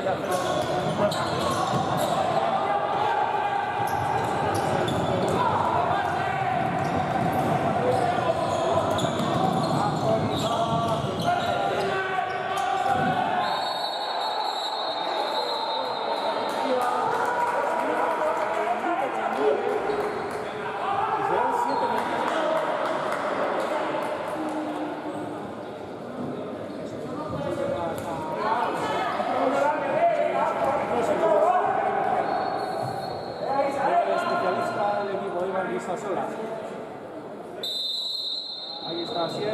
de hacer un buen partido. Ahí está, 100.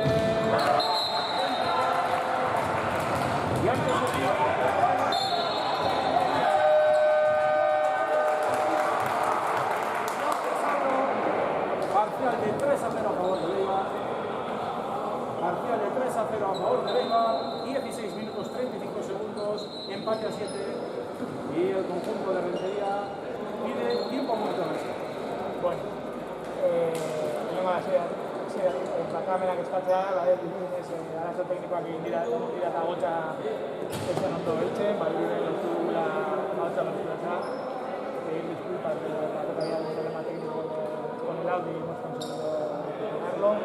Y antes parcial de 3-0 a favor de Leibar. Parcial de 3-0 a favor de Leibar. 16 minutos 35 segundos. Empate a 7. Y el conjunto de Rentería pide tiempo muerto. Bueno, bakamena kezkatzea, arazo teknikoak egin dira eta gotxa esan ondo beltzen, baliren lortugula gotxa berturatzea, pedir disculpas de la totalidad del problema técnico con el audio y hemos conseguido recuperarlo.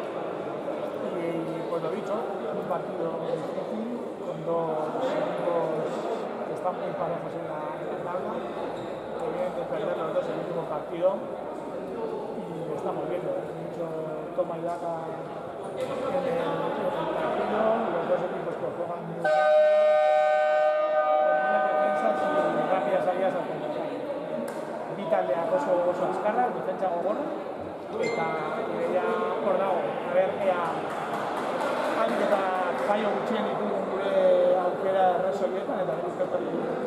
Y pues lo dicho, un partido difícil, con dos equipos que están muy parejos en la tabla, que vienen de perder los dos el último partido. Estamos viendo mucho toma y daca en el partido, los dos equipos que juegan muy bien, con buenas defensas y rápidas salidas al contraataque. Vital de acoso oso azkarra, defentsa gogorra, eta ideia hor dago, ea hain eta jaio gutxien ditugun gure aukera erresolietan, eta nik uste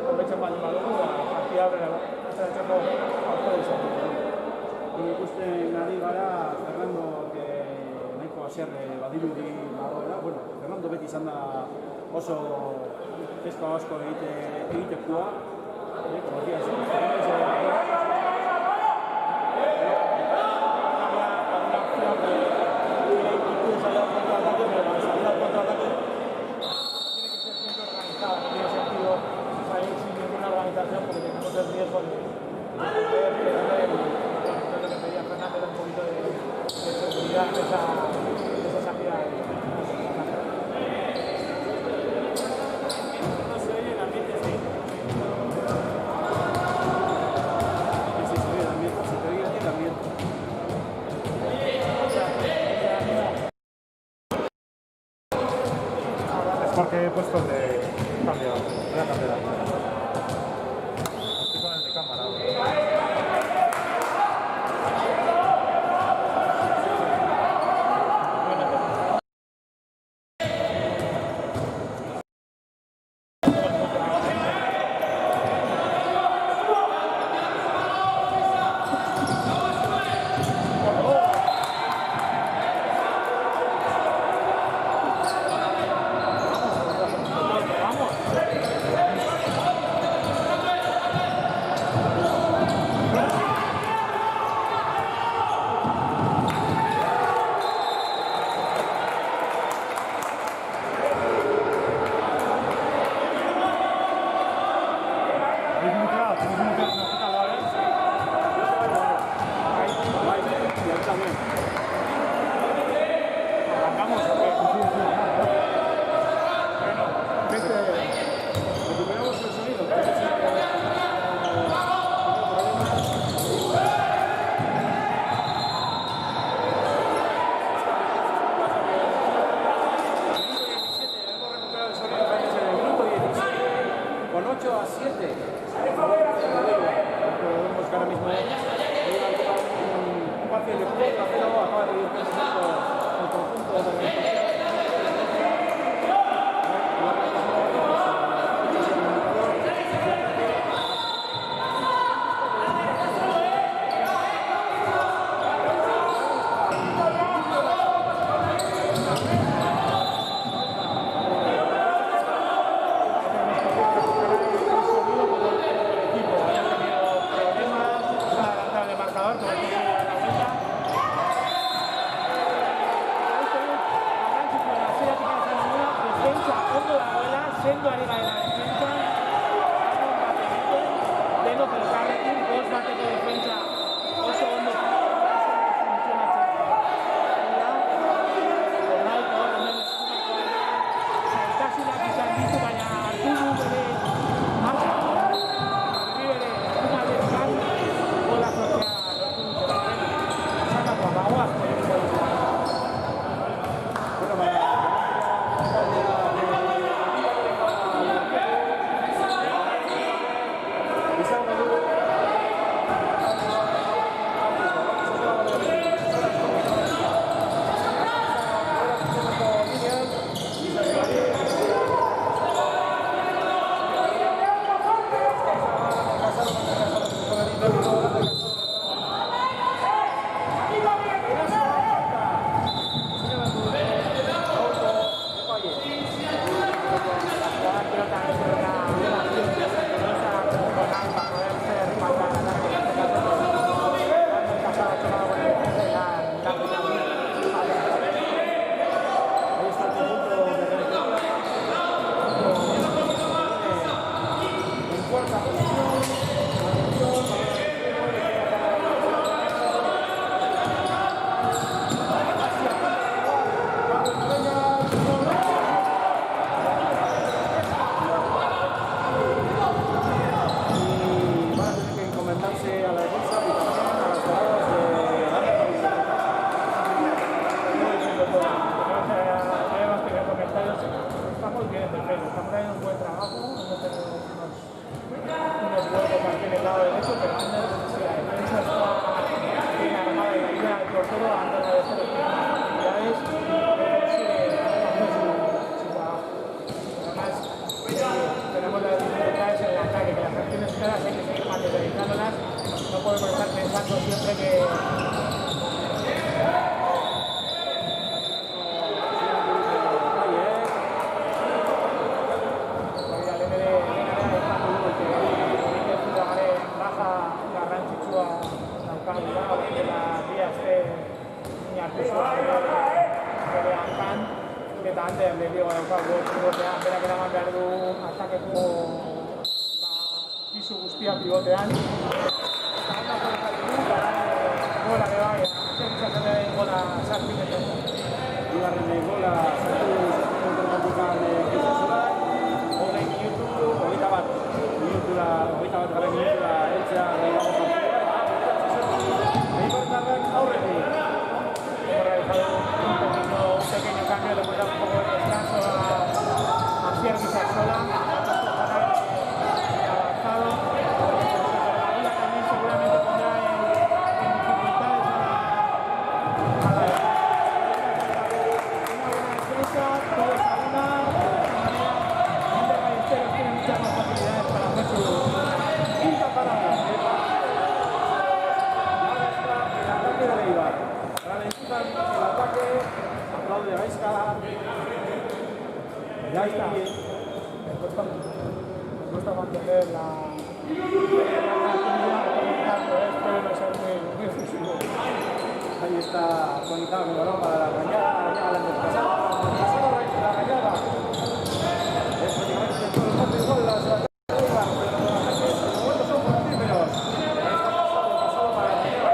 hobetzen baldin badugu, partida aurrera ateratzeko aukera izan dugu. Ikusten ari gara, Fernando, nahiko haserre badirudi dagoela. Bueno, Fernando beti izan da oso festa asko egitekoa. Porque he puesto el de cambio, voy a cambiar. Estoy con el de cámara. tenemos las dificultades en el ataque, que las acciones claras hay que seguir materializándolas, no podemos estar pensando siempre que lehenengo daukagu pivotean, berak eraman behar du atakeko pisu guztia pivotean. Eta handa zorezatu du, gola ere bai, atxeritzatzen da gola sartimetu. Bigarren gola sartu automatikoan Pisasola, 20 minutu, 21 minutura heltzea gehiago partida. Eibartarrak aurretik. Hemos realizado un pequeño cambio, le hemos dado un poco de descanso a Asier Pisasola, avanzado. La también seguramente pondrá en dificultades a la una buena defensa, todo es a una. De esta manera, Ander Ballesteros tiene muchas más facilidades para hacer su quinta parada. Ahora está el ataque de Eibar. Ralentizan el ataque, aplaude Gaizka. Ya está. Me cuesta mantener la actividad conectando, espero no ser muy efusivo. Ahí está conectado con el balón para la Rayada, la desplazada, la Rayada. Es prácticamente todo el monte de gol, la Eibar, pero los ataques de momento son fructíferos. Ahí está pasado para la Rayada.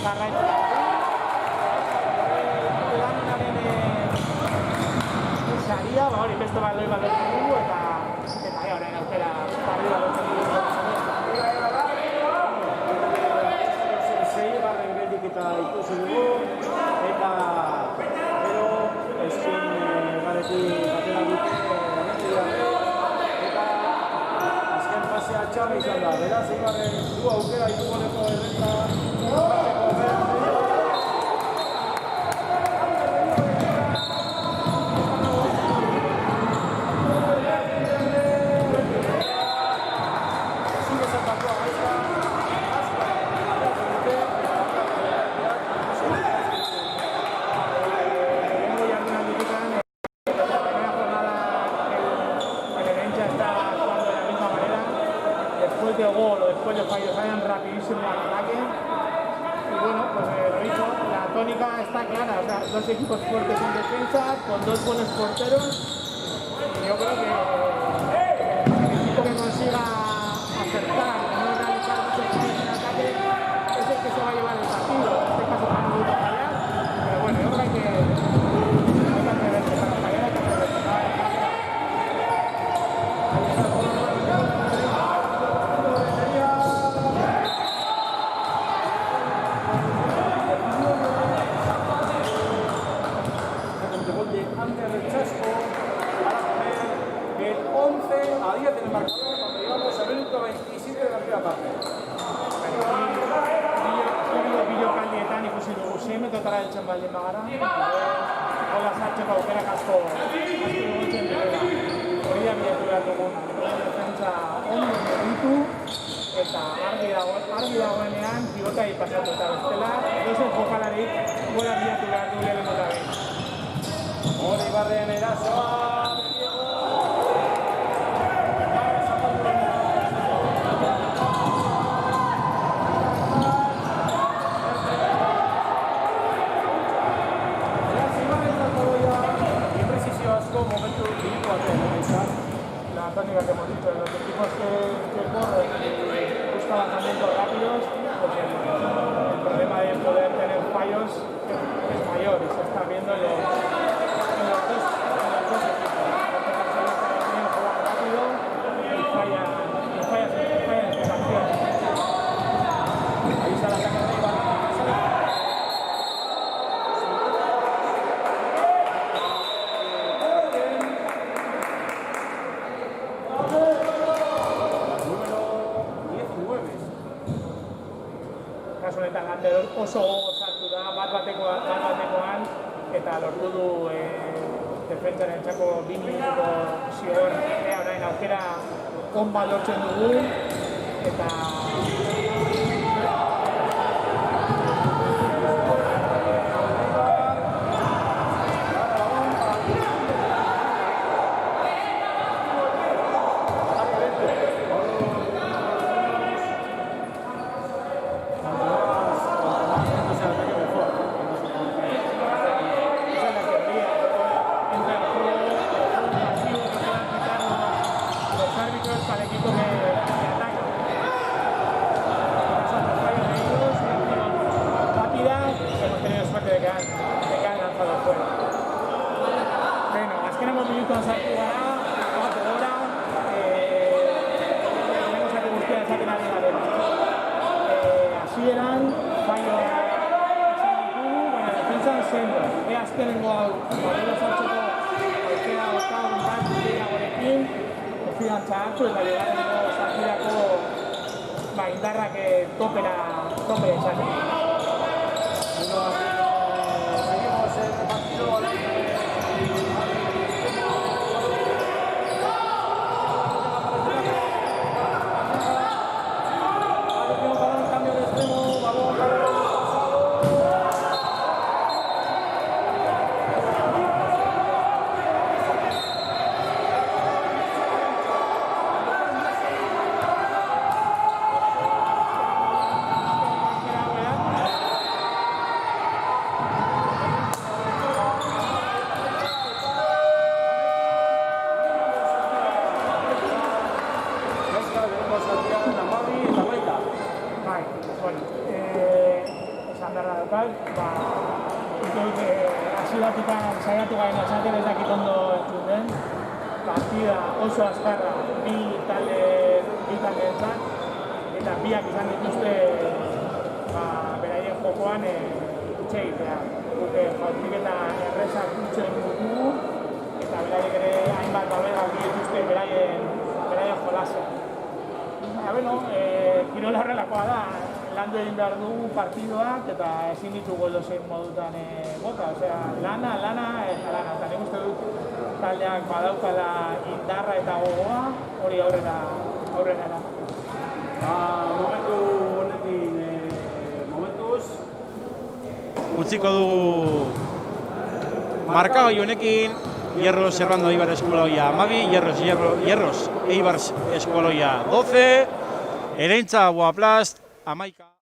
jarraitzen saria, hori beste baloi bat dugu eta orain aukera barri bat dugu. Seigarren geldiketa ikusi dugu eta gero eskin garekin batera dute eta azken pasea txarra izan da. Beraz, seigarren du aukera itukoneko errenta de gol o después de fallos vayan rapidísimo al ataque y bueno, pues lo dicho, la tónica está clara, o sea, dos equipos fuertes en defensa con dos buenos porteros y yo creo que el equipo que consiga acertar y no realizar muchos fallos en ataque es el que se va a llevar el partido, en este caso para no fallar, pero bueno, yo creo que atreverse, para fallar hay que atreverse. Baldin bagara, hola sartzeko aukerak asko egotzen direla. Hori da bilatu behar dugun, defentsa ondo mugitu eta argi dagoenean pilotai pasatu eta bestela edozen jokalarik gola bilatu behar du lehenengo da behin. Hori barrean erasoa! La tónica que hemos dicho, los equipos que corren y buscan lanzamientos rápidos, pues el problema de poder tener fallos es mayor y se está viendo en los dos equipos. Porque quieren jugar rápido y fallan en sus acciones. Ahí está el ataque arriba. Oso sartu da, bat batekoan eta lortu du defentsarentzako 2 minutuko zigor orain aukera on bat lortzen dugu eta para el equipo que ataca. Rápida, hemos tenido suerte de que han lanzado fuera. Bueno, azken minutuan sartu gara, bat gora, tenemos que guztia esaten ari garela. Hasieran, fallo defentsan sendo. Azkenengo hau, balio sartzeko aukera daukagun bat gehiagorekin, konfidantza hartu eta bigarrengo zatirako indarrak topera izan. esan beharra daukat, uste dut hasieratik saiatu garen esaten ez dakit ondo entzuten, partida oso azkarra bi taldeentzat, eta biak izan dituzte beraien jokoan utxe egitea. Guke jautik eta errezak utxe dugu, eta beraiek ere hainbat babera dituzte beraien jolasean. Kirola horrelakoa da, landu egin behar dugu partidoak eta ezin ditugu edozein modutan bota. Osea, lana eta lana. Eta nik uste dut taldeak badaukala indarra eta gogoa hori aurrera da. Momentu honekin, momentuz. Utziko dugu markagoi honekin, Hierros Serrano Eibar Eskoloia 12, Hierros Eibar Eskoloia 12, Ereintza Boaplast 11.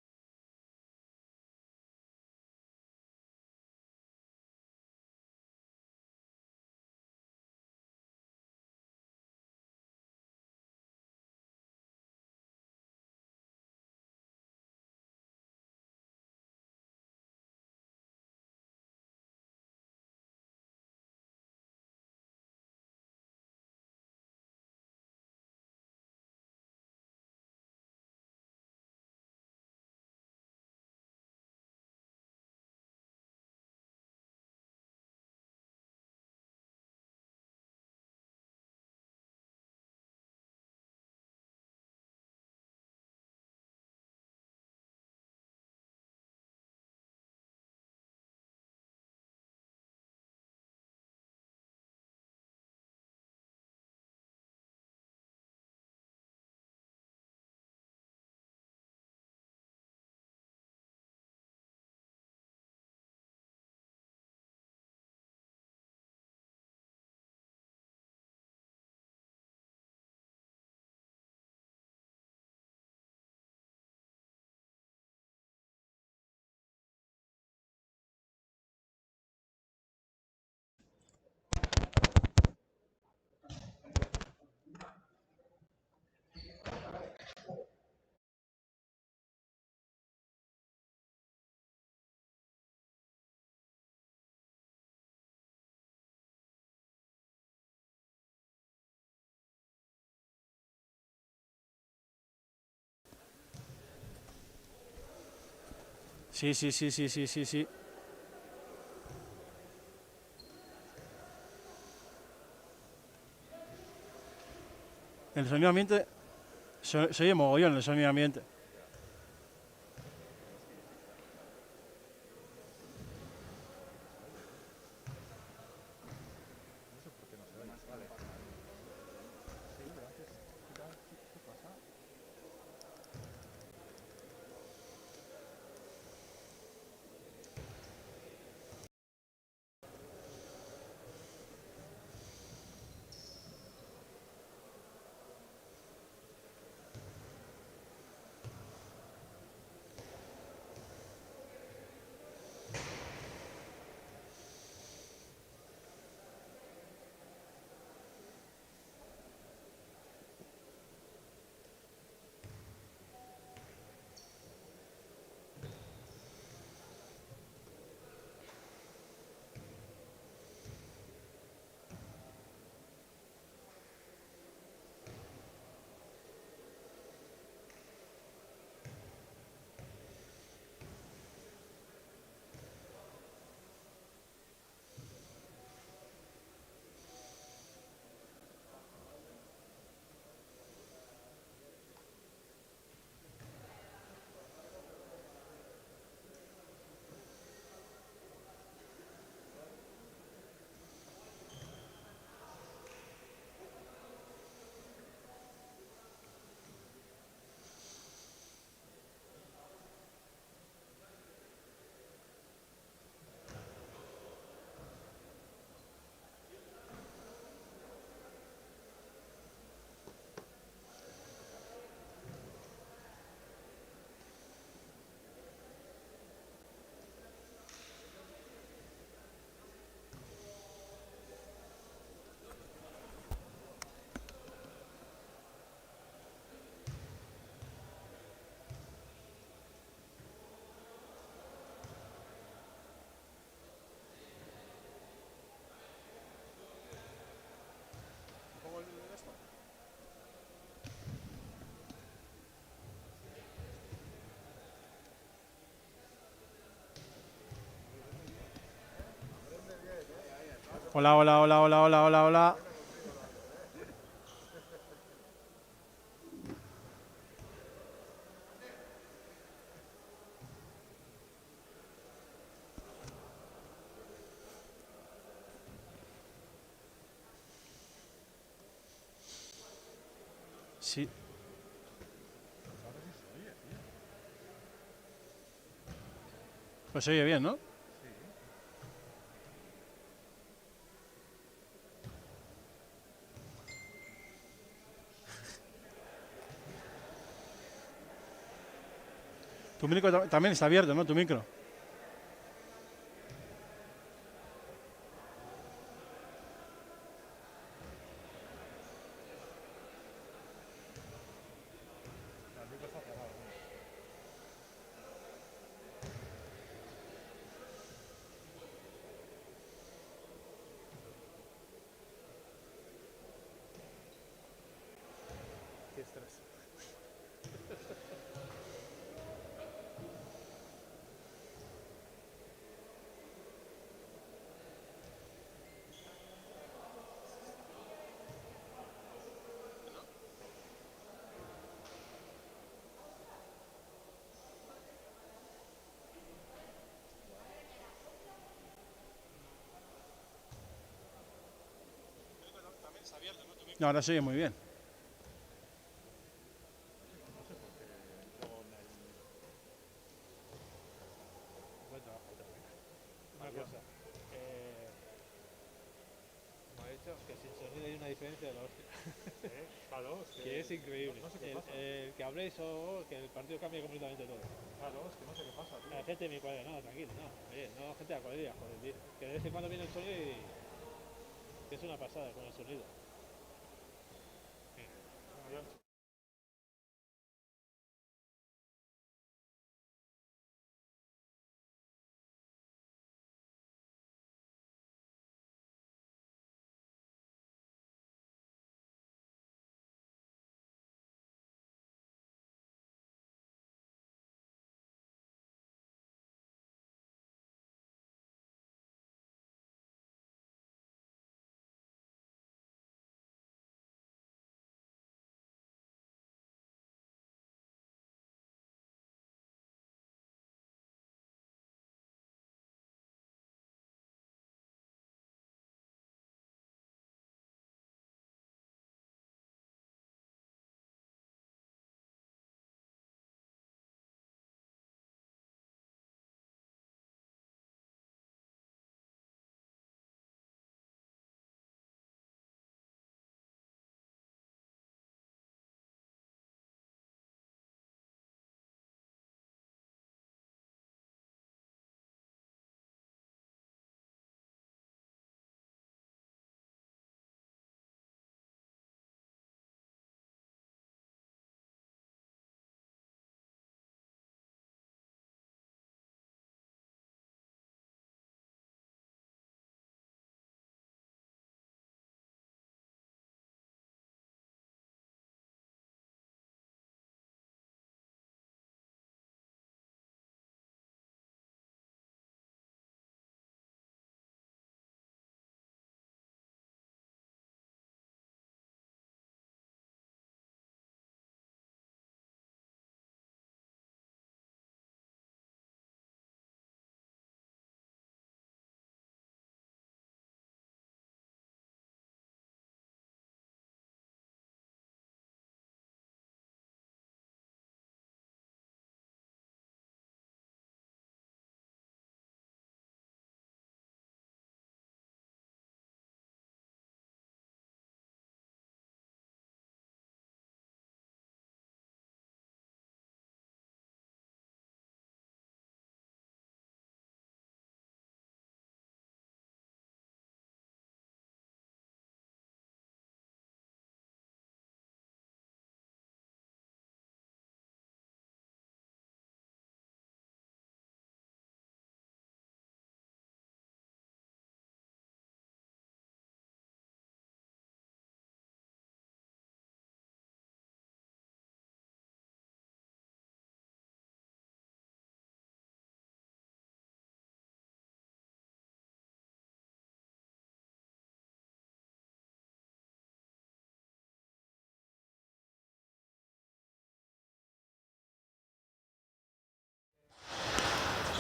Sí. El sonido ambiente, se oye mogollón el sonido ambiente. Hola, hola, hola, hola, hola, hola, hola. Sí. Pues se oye bien, ¿no? Tu micro también está abierto, ¿no? Tu micro. Qué estrés. No, ahora se oye muy bien. Buen trabajo también. Una cosa. Me ha dicho que sin sonido hay una diferencia de la hostia. Claro, que es increíble. No sé qué pasa. Que habléis o que el partido cambia completamente todo. Claro, es que no sé qué pasa, tío. La gente de mi cuadrilla, no, tranquilo, no. Oye, no, gente de la cuadrilla, joder, tío. Que de vez en cuando viene el sonido y que es una pasada con el sonido. Sí.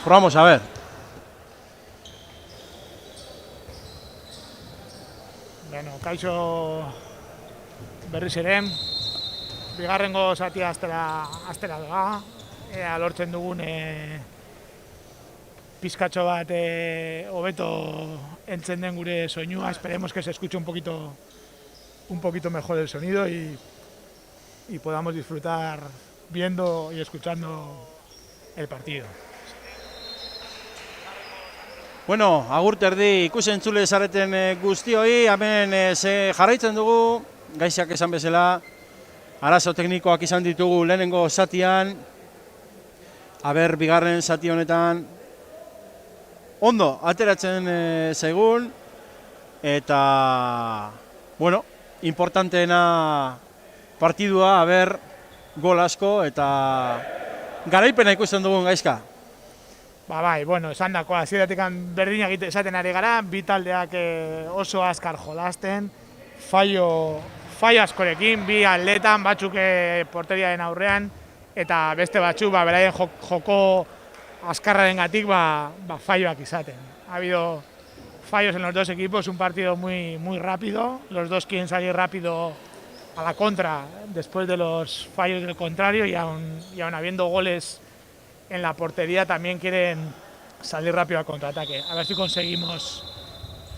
Probamos a ver. Bueno, kaixo berriz ere, bigarrengo zatia astera doa, ea lortzen dugun pizkatxo bat hobeto entzen den gure soinua. Esperemos que se escuche un poquito mejor el sonido y podamos disfrutar viendo y escuchando el partido. Bueno, agur terdi ikusentzule zareten guztioi, hemen jarraitzen dugu, gaizak esan bezala, arazo teknikoak izan ditugu lehenengo zatian, aber bigarren zati honetan ondo ateratzen zaigun, eta, bueno, importanteena partidua, aber gol asko eta garaipena ikusten dugun Gaizka. Bai, bueno, esan dakoa, hasieratik berdinak esaten ari gara, bi taldeak oso azkar jolasten, fallo askorekin, bi atletan, batzuk porteriaren aurrean, eta beste batzuk, beraien joko azkarrarengatik falloak izaten. Ha habido fallos en los dos equipos, un partido muy rápido, los dos quieren salir rápido a la contra después de los fallos del contrario y aun habiendo goles en la portería también quieren salir rápido al contraataque. A ver si conseguimos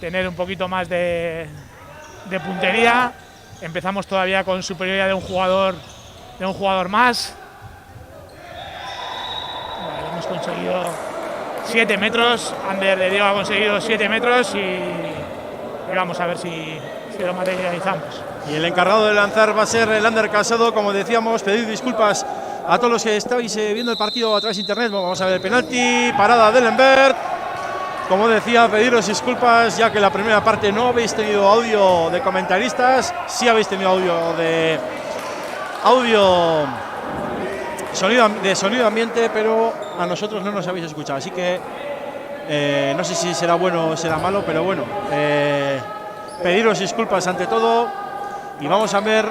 tener un poquito más de puntería. Empezamos todavía con superioridad de un jugador más. Vale, hemos conseguido 7 metros. Ander de Diego ha conseguido 7 metros y vamos a ver si lo materializamos. Y el encargado de lanzar va a ser el Ander Casado, como decíamos, pedir disculpas a todos los que estáis viendo el partido a través de internet. Vamos a ver el penalti, parada de Lembert. Como decía, pediros disculpas ya que la primera parte no habéis tenido audio de comentaristas, sí habéis tenido sonido ambiente, pero a nosotros no nos habéis escuchado, así que no sé si será bueno o será malo, pero bueno, pediros disculpas ante todo y vamos a ver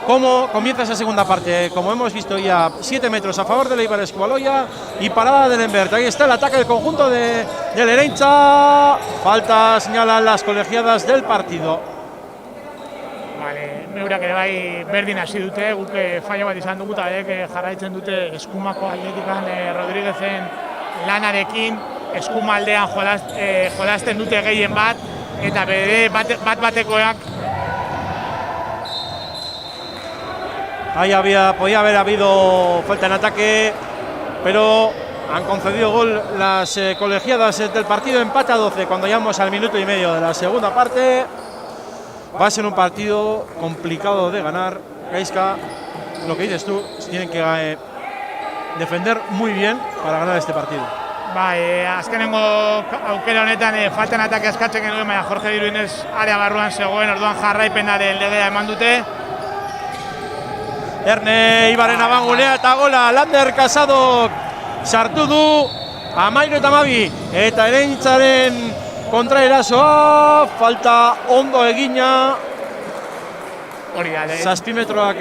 cómo comienza esa segunda parte. Como hemos visto ya, 7 metros a favor del Eibar Eskualoia y parada de Lembert. Ahí está el ataque del conjunto del Hereintza. Falta señalan las colegiadas del partido. Vale, neurak ere bai berdin hasi dute, guk fallo bat izan dugu eta jarraitzen dute eskumako atletikan Rodríguezen lanarekin, eskuma aldean jolasten dute gehien bat, eta bere batekoak. Ahí podía haber habido falta en ataque, pero han concedido gol las colegiadas del partido. Empate a 12 cuando llegamos al minuto y medio de la segunda parte. Va a ser un partido complicado de ganar. Gaizka, lo que dices tú, tienen que defender muy bien para ganar este partido. Azkenengo aukera honetan falta en ataque eskatzen genuen, baina Jorge Diruinez area barruan zegoen, orduan jarraipenaren legea eman dute. Erne Ibaren abangunea eta gola, Lander Casado sartu du, 13-12 eta Hereintzaren kontraerasoa, falta ondo egina. Hori da, 7 metroak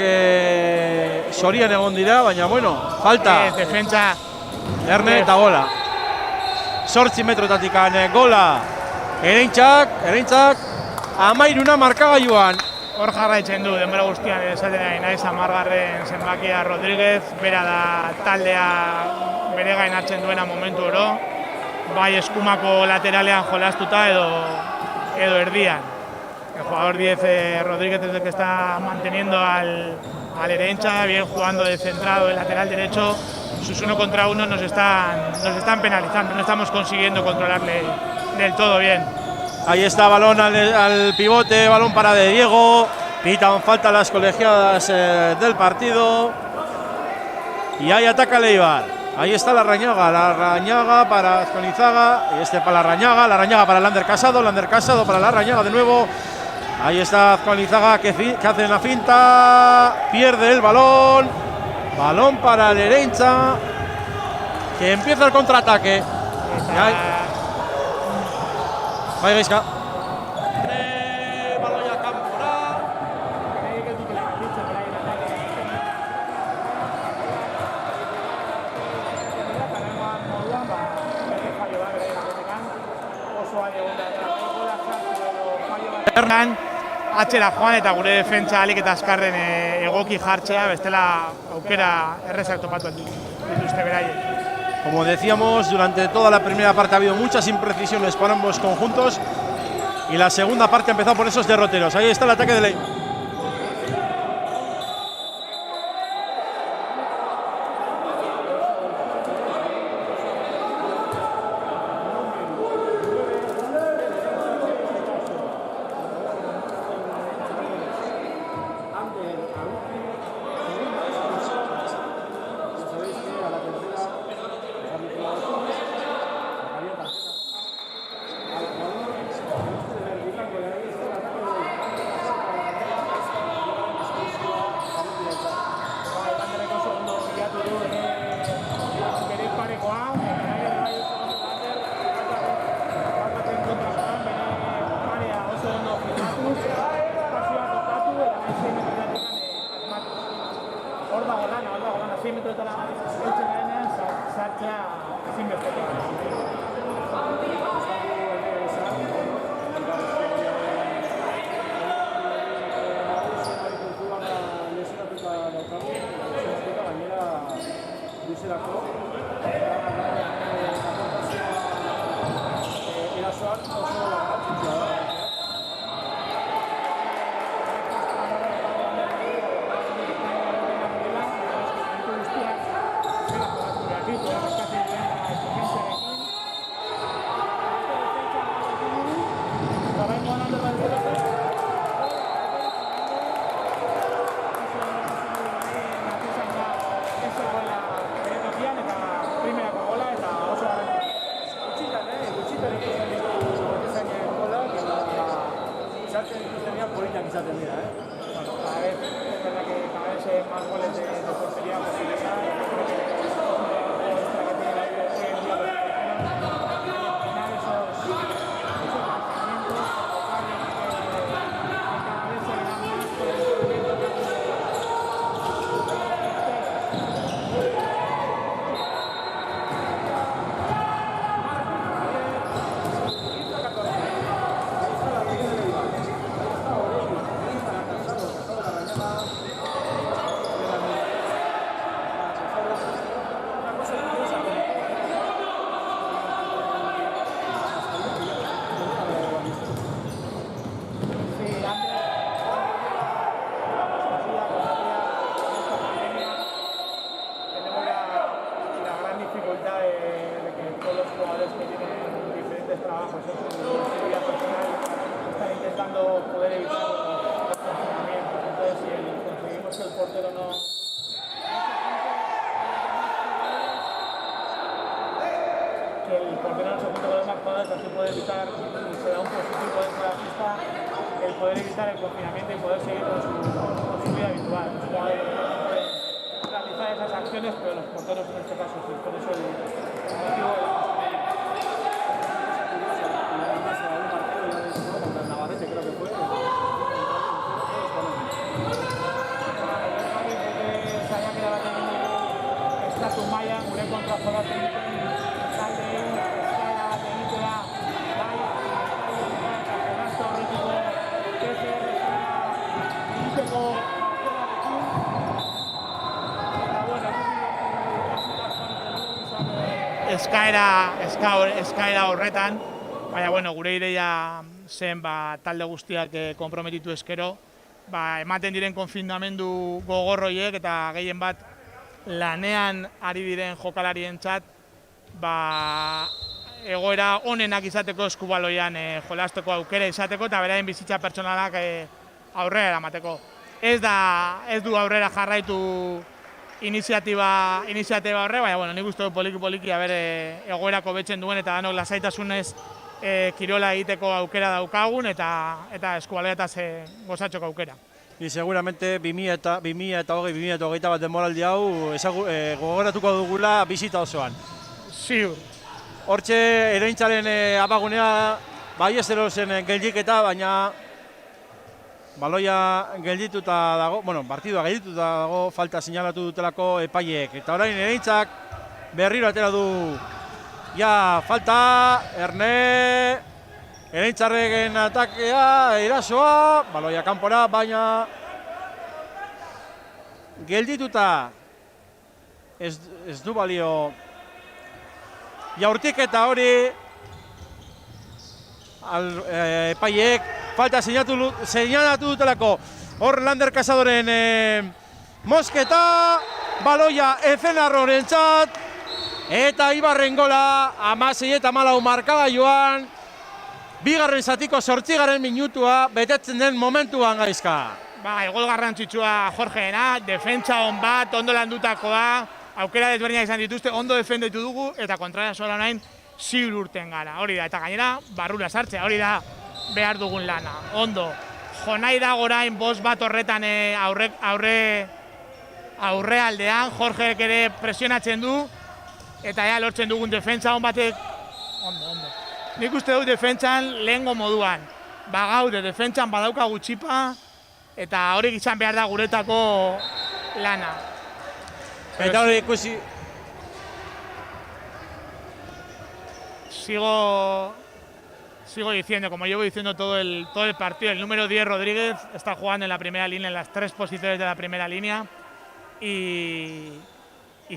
zorian egon dira, baina bueno, falta. Defentsa Erne eta gola. 8 metrotatik gola. Hereintzak 13 markagailuan. Hor jarraitzen du, denbora guztian esaten ari naiz, 10. zenbakia Rodríguez, bera da taldea bere gain hartzen duena momentu oro, bai eskumako lateralean jolastuta edo erdian. El jugador 10, Rodríguez, es el que está manteniendo al Hereintza, bien jugando de centrado, el lateral derecho. Sus 1 contra 1 nos están penalizando, no estamos consiguiendo controlarle del todo bien. Ahí está, balón al pivote, balón para De Diego, pitan falta las colegiadas del partido y ahí ataca el Eibar. Ahí está la Larrañaga para Azconizaga, para la Larrañaga para Lander Casado para la Larrañaga de nuevo. Ahí está Azconizaga que hace la finta, pierde el balón para el Hereinza, que empieza el contraataque. Bai Gaizka. Baloia kanpora. Atxera joan eta gure defentsa alik eta azkarren egoki jartzea, bestela aukera errezak topatu dituzte beraiek. Como decíamos, durante toda la primera parte ha habido muchas imprecisiones para ambos conjuntos y la segunda parte ha empezado por esos derroteros. Ahí está el ataque de Ley. Eskaera horretan, baina bueno, gure ideia zen talde guztiak konprometitu eskero, ematen diren konfinamendu gogorroiek eta gehien bat lanean ari diren jokalarientzat egoera onenak izateko eskubaloian jolasteko aukera izateko eta beraien bizitza pertsonalak aurrera eramateko. Ez du aurrera jarraitu iniziatiba horre, baina bueno, nik uste dut poliki egoerako betzen duen eta danok lasaitasunez kirola egiteko aukera daukagun eta eskubaloiataz gozatzeko aukera. Y seguramente 2020-2021 bat denboraldi hau gogoratuko dugula bizita osoan. Ziur. Hortxe Ereintxaren abagunea Ballesteros zen geldiketa, baina baloia geldituta dago, partidua geldituta dago, falta sinalatu dutelako epaiek. Eta orain Ereintzak berriro atera du. Ja, falta, Erne, Ereintxarregen atakea, erasoa, baloia kanpora, baina geldituta ez du balio jaurtiketa hori. Epaiek falta seinalatu dutelako. Hor Lander Casadoren mosketa, baloia Ezenarrorentzat, eta Ibarren gola 16-14 markagailuan, bigarren zatiko 8. minutua betetzen den momentuan, Gaizka. Bai, gol garrantzitsua Jorgeena, defentsa on bat, ondo landutakoa, aukera desberdinak izan dituzte, ondo defenditu dugu, eta kontrara sola nahin ziur urten gara. Hori da, eta gainera, barrura sartzea, hori da behar dugun lana. Ondo, jonai da gorain bost bat horretan aurrealdean, Jorgeek ere presionatzen du, eta ea lortzen dugun defentsa on batek, ondo. Nik uste dut defentsan lehengo moduan, bagaude defentsan badaukagu txipa, eta hori izan behar da guretako lana. Eta hori ikusi... Sigo diciendo, como llevo diciendo todo el partido, el número 10, Rodríguez, está jugando en la primera línea, en las 3 posiciones de la primera línea, y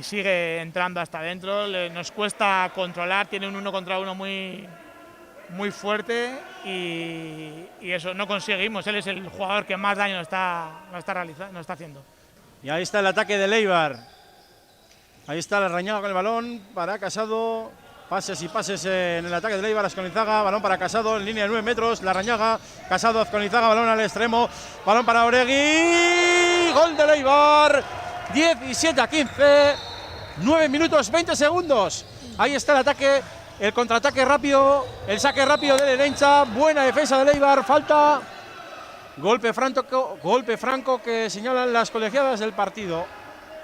sigue entrando hasta adentro. Nos cuesta controlar, tiene un 1 contra 1 muy fuerte, y eso no conseguimos. Él es el jugador que más daño nos está haciendo. Y ahí está el ataque de Leibar. Ahí está la Larrañaga con el balón para Casado. Pases y pases en el ataque de Leibar. Azconizaga, balón para Casado en línea de 9 metros. Larrañaga, Casado, Azconizaga, balón al extremo. Balón para Oregui. Gol de Leibar. 17-15. 9 minutos 20 segundos. Ahí está el ataque, el contraataque rápido, el saque rápido de Ereintza. Buena defensa de Leibar. Falta. Golpe franco que señalan las colegiadas del partido.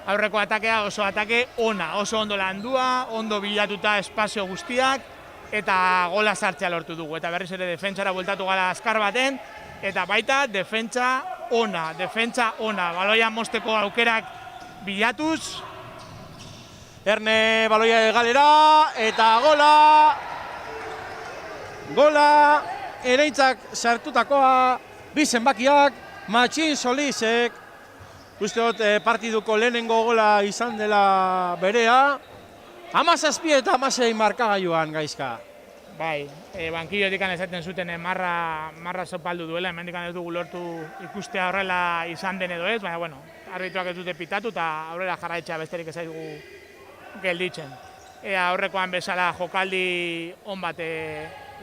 Aurreko atakea oso atake ona, oso ondo landua, ondo bilatuta espazio guztiak, eta gola sartzea lortu dugu. Eta berriz ere defentsara bueltatu gara azkar baten, eta baita defentsa ona. Baloia mosteko aukerak bilatuz. Erne baloia galera, eta gola Ereintzak sartutakoa, bi zenbakiak, Matxin Solisek. Uste dut partiduko lehenengo gola izan dela berea. 17 eta 16 markagailuan, Gaizka. Bai, bankillotik esaten zuten marra sopaldu duela, hemendik ez dugu lortu ikustea horrela izan den edo ez, baina bueno, arbitroak ez dute pitatu eta aurrera jarraitzea besterik ez zaigu gelditzen. Ea aurrekoan bezala jokaldi on bat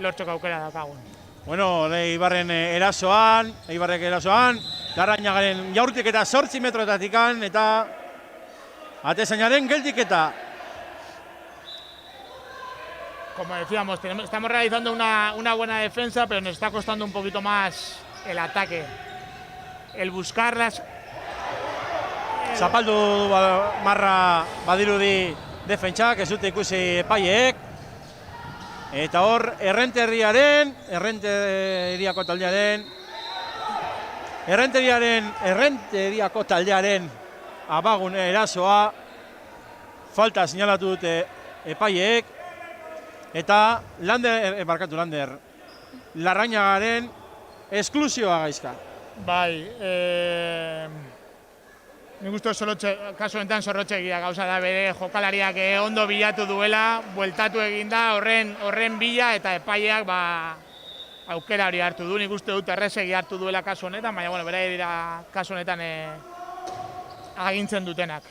lortzeko aukera daukagun. Bueno, Eibarrek erasoan, Larrañagaren jaurtiketa 8 metroetatik eta atezainaren geldiketa. Como decíamos, estamos realizando una buena defensa, pero nos está costando un poquito más el ataque. El buscarlas. Zapaldu marra badirudi defentsak, ez dute ikusi epaiek. Eta hor, Errenteriako taldearen abagune erasoa, falta sinalatu dute epaiek, eta Lander, Larrañagaren esklusioa, Gaizka. Bai, nik uste kasu honetan Zorrotxegia gauza da bere jokalariak ondo bilatu duela, bueltatu eginda horren bila eta epaiak aukera hori hartu du. Nik uste dut Errezegi hartu duela kasu honetan, baina bueno, bera dira kasu honetan agintzen dutenak.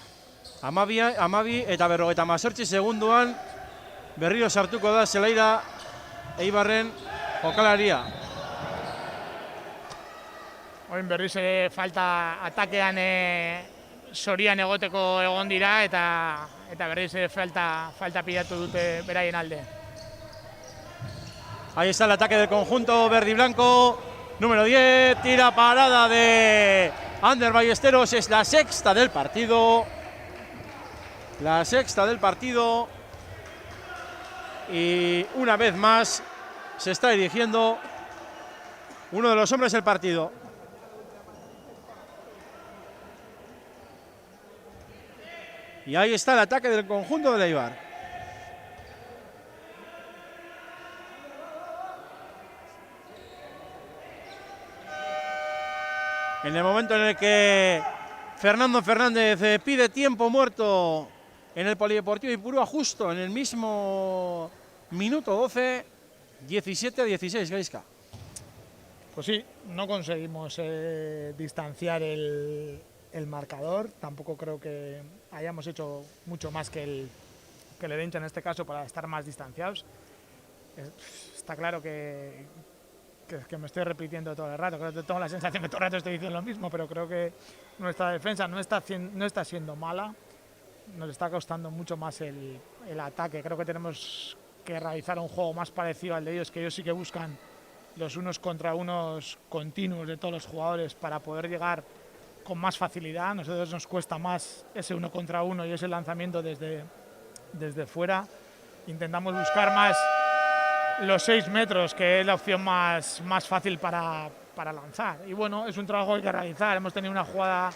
12 eta 58 segunduan berriro sartuko da zelaira Eibarren jokalaria. Oin berriz ere falta atakean sorian egoteko egon dira eta berriz ere falta pilatu dute beraien alde. Ahí está el ataque del conjunto verde y blanco. Número 10, tira parada de Ander Ballesteros, es la sexta del partido. Y una vez más se está dirigiendo uno de los hombres del partido. Y ahí está el ataque del conjunto de Eibar. En el momento en el que Fernando Fernández pide tiempo muerto en el Polideportivo Ipurúa, justo en el mismo minuto 12, 17-16, Gaizka. Pues sí, no conseguimos distanciar el marcador. Tampoco creo que hayamos hecho mucho más que el Herencha en este caso para estar más distanciados. Está claro que me estoy repitiendo todo el rato. Creo que tengo la sensación que todo el rato estoy diciendo lo mismo, pero creo que nuestra defensa no está siendo mala. Nos está costando mucho más el ataque. Creo que tenemos que realizar un juego más parecido al de ellos, que ellos sí que buscan los unos contra unos continuos de todos los jugadores para poder llegar con más facilidad. A nosotros nos cuesta más ese uno contra uno y ese lanzamiento desde fuera. Intentamos buscar más los 6 metros, que es la opción más fácil para lanzar. Y bueno, es un trabajo que hay que realizar. Hemos tenido una jugada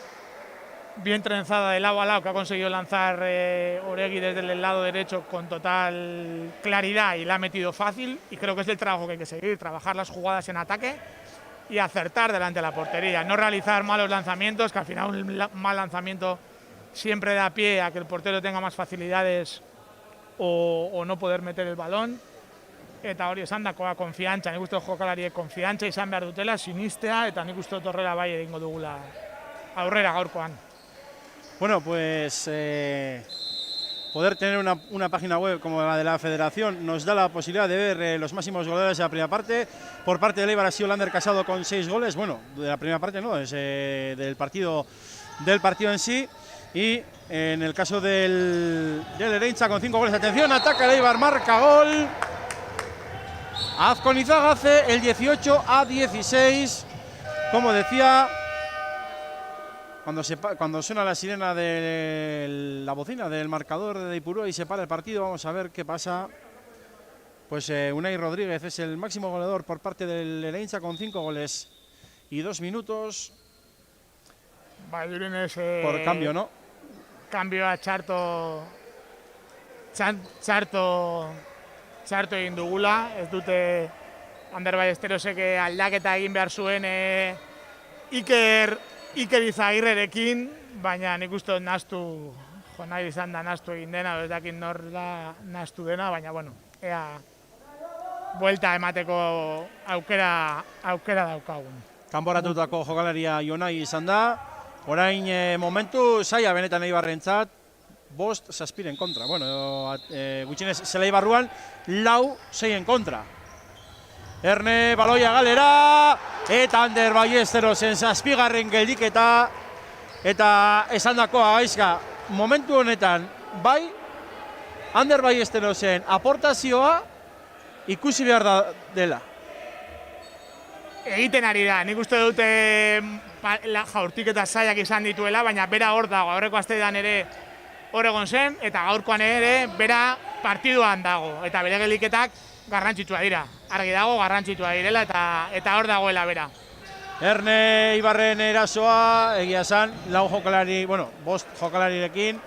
bien trenzada de lado a lado que ha conseguido lanzar Oregui desde el lado derecho con total claridad y la ha metido fácil, y creo que es el trabajo que hay que seguir, trabajar las jugadas en ataque y acertar delante de la portería, no realizar malos lanzamientos, que al final un mal lanzamiento siempre da pie a que el portero tenga más facilidades o no poder meter el balón. Eta hori esan dakoa konfiantza, nik uste jokalariek konfiantza izan behar dutela, sinistea, eta nik uste Torrela bai egingo dugula aurrera gaurkoan. Bueno, pues poder tener una página web como la de la Federación nos da la posibilidad de ver los máximos goleadores de la primera parte. Por parte de Eibar ha sido Lander Casado con 6 goles. Bueno, de la primera parte no, es del partido en sí. Y en el caso del Herencha con 5 goles. Atención, ataca el Eibar, marca gol. Azconizaga hace el 18-16. Como decía, cuando suena la sirena de la bocina del marcador de Ipurúa y se para el partido, vamos a ver qué pasa. Pues Unai Rodríguez es el máximo goleador por parte del Herencha con 5 goles y 2 minutos. Por cambio, ¿no? Cambio a Txarto egin dugula, ez dute Ander Ballesterosek aldaketa egin behar zuen Iker Izagirrerekin, baina nik uste nahastu, nahi izan da nahastu egin dena, ez dakit nor da nahastu dena, baina bueno, ea buelta emateko aukera daukagun. Kanporatutako jokalaria Jonai izan da, orain momentu zaila benetan Eibarrentzat, 5-7 kontra. Bueno, gutxienez zela Eibarruan 4-6 kontra. Erne baloia galera, eta Ander Ballesterosen 7. geldiketa, eta esandakoa Gaizka, momentu honetan bai Ander Ballesterosen aportazioa ikusi behar dela. Egiten ari da, nik uste dute jaurtik eta zailak izan dituela, baina bera hor dago, aurreko astean ere hor egon zen, eta gaurkoan ere bera partiduan dago, eta bere geliketak garrantzitsua dira. Argi dago garrantzitsua direla eta hor dagoela bera. Erne Ibarren erasoa, egia esan, 4 jokalari, bueno, 5 jokalarirekin.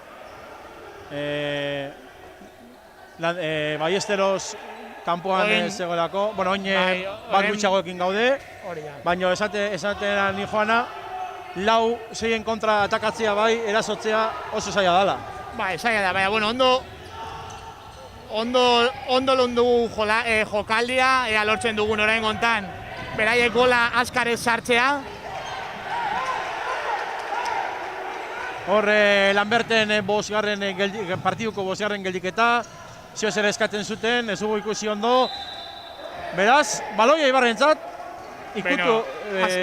Ballesteros kanpoan zegoelako, bueno, oin bat gutxagoekin gaude, baina esaten ni joana, 4-6 kontra atakatzea bai, erasotzea oso zaila dela. Bai, zaila da, baina, bueno, ondo londu jokaldia, ea lortzen dugun orain gontan, beraiek gola askarez sartzea. Horre Lamberten partiduko 5. geldiketa, zio zer eskatzen zuten, ez dugu ikusi ondo. Beraz, baloia Eibarrentzat, ikutu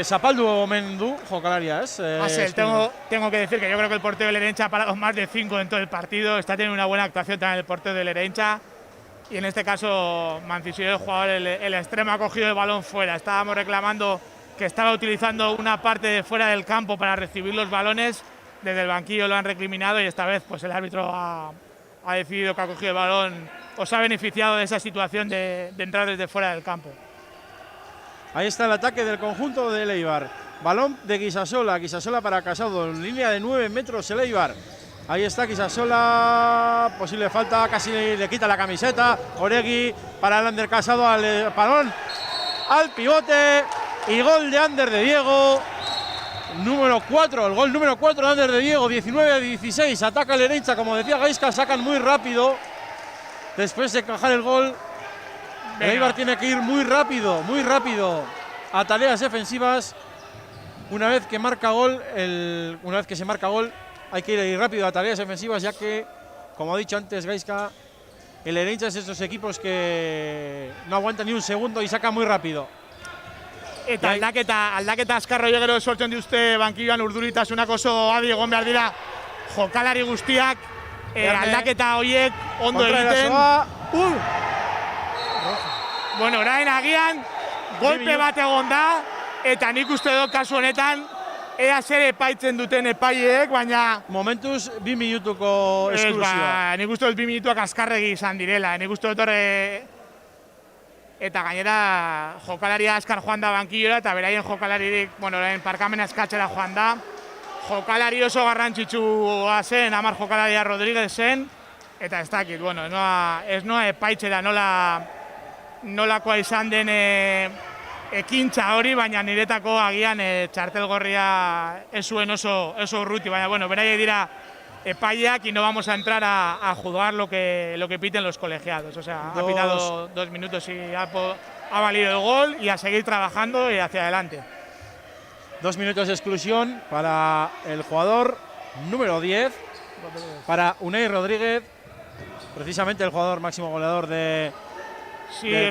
zapaldu omen du jokalaria, ¿es? Asel, tengo que decir que yo creo que el portero del Herencha ha parado más de 5 en todo el partido, está teniendo una buena actuación también el portero del Herencha, y en este caso Mancisio, el jugador, el extremo, ha cogido el balón fuera. Estábamos reclamando que estaba utilizando una parte de fuera del campo para recibir los balones, desde el banquillo lo han recriminado y esta vez pues el árbitro ha decidido que ha cogido el balón o se ha beneficiado de esa situación de entrar desde fuera del campo. Ahí está el ataque del conjunto del Eibar. Balón de Guisasola para Casado, en línea de 9 metros el Eibar. Ahí está Guisasola, posible falta, casi le quita la camiseta. Oregui para el Ander Casado, al balón, al pivote y gol de Ander de Diego. número 4, el gol número 4 de Ander de Diego, 19-16. Ataca el Ereintza, como decía Gaizka, sacan muy rápido. Después de encajar el gol, el Eibar tiene que ir muy rápido a tareas defensivas. Una vez que se marca gol, hay que ir rápido a tareas defensivas, ya que, como ha dicho antes Gaizka, el Ereintza es de esos equipos que no aguantan ni un segundo y saca muy rápido. Eta aldaketa azkarra gero sortzen dituzte bankilloan urduritasunako oso adi egon behar dira jokalari guztiak aldaketa horiek ondo egiten. Bueno, orain agian golpe bat egon da eta nik uste dut kasu honetan ea zer epaitzen duten epaileek, baina momentuz 2 minutuko esklusioa. Nik uste dut 2 minutuak azkarregi izan direla, nik uste dut horre. Eta gainera jokalaria azkar joan da bankillora eta beraien jokalaririk, bueno, orain parkamena eskatzera joan da. Jokalari oso garrantzitsua zen, 10 jokalaria Rodríguez zen, eta ez dakit, bueno, ez noa epaitzera nolakoa izan den ekintza hori, baina niretako agian txartel gorria ez zuen oso urruti, baina bueno, beraiek dira epaileak y no vamos a entrar a juzgar lo que piten los colegiados. O sea, ha pitado 2 minutos y ha valido el gol y a seguir trabajando y hacia adelante. 2 minutos de exclusión para el jugador número 10, para Unai Rodríguez, precisamente el jugador máximo goleador del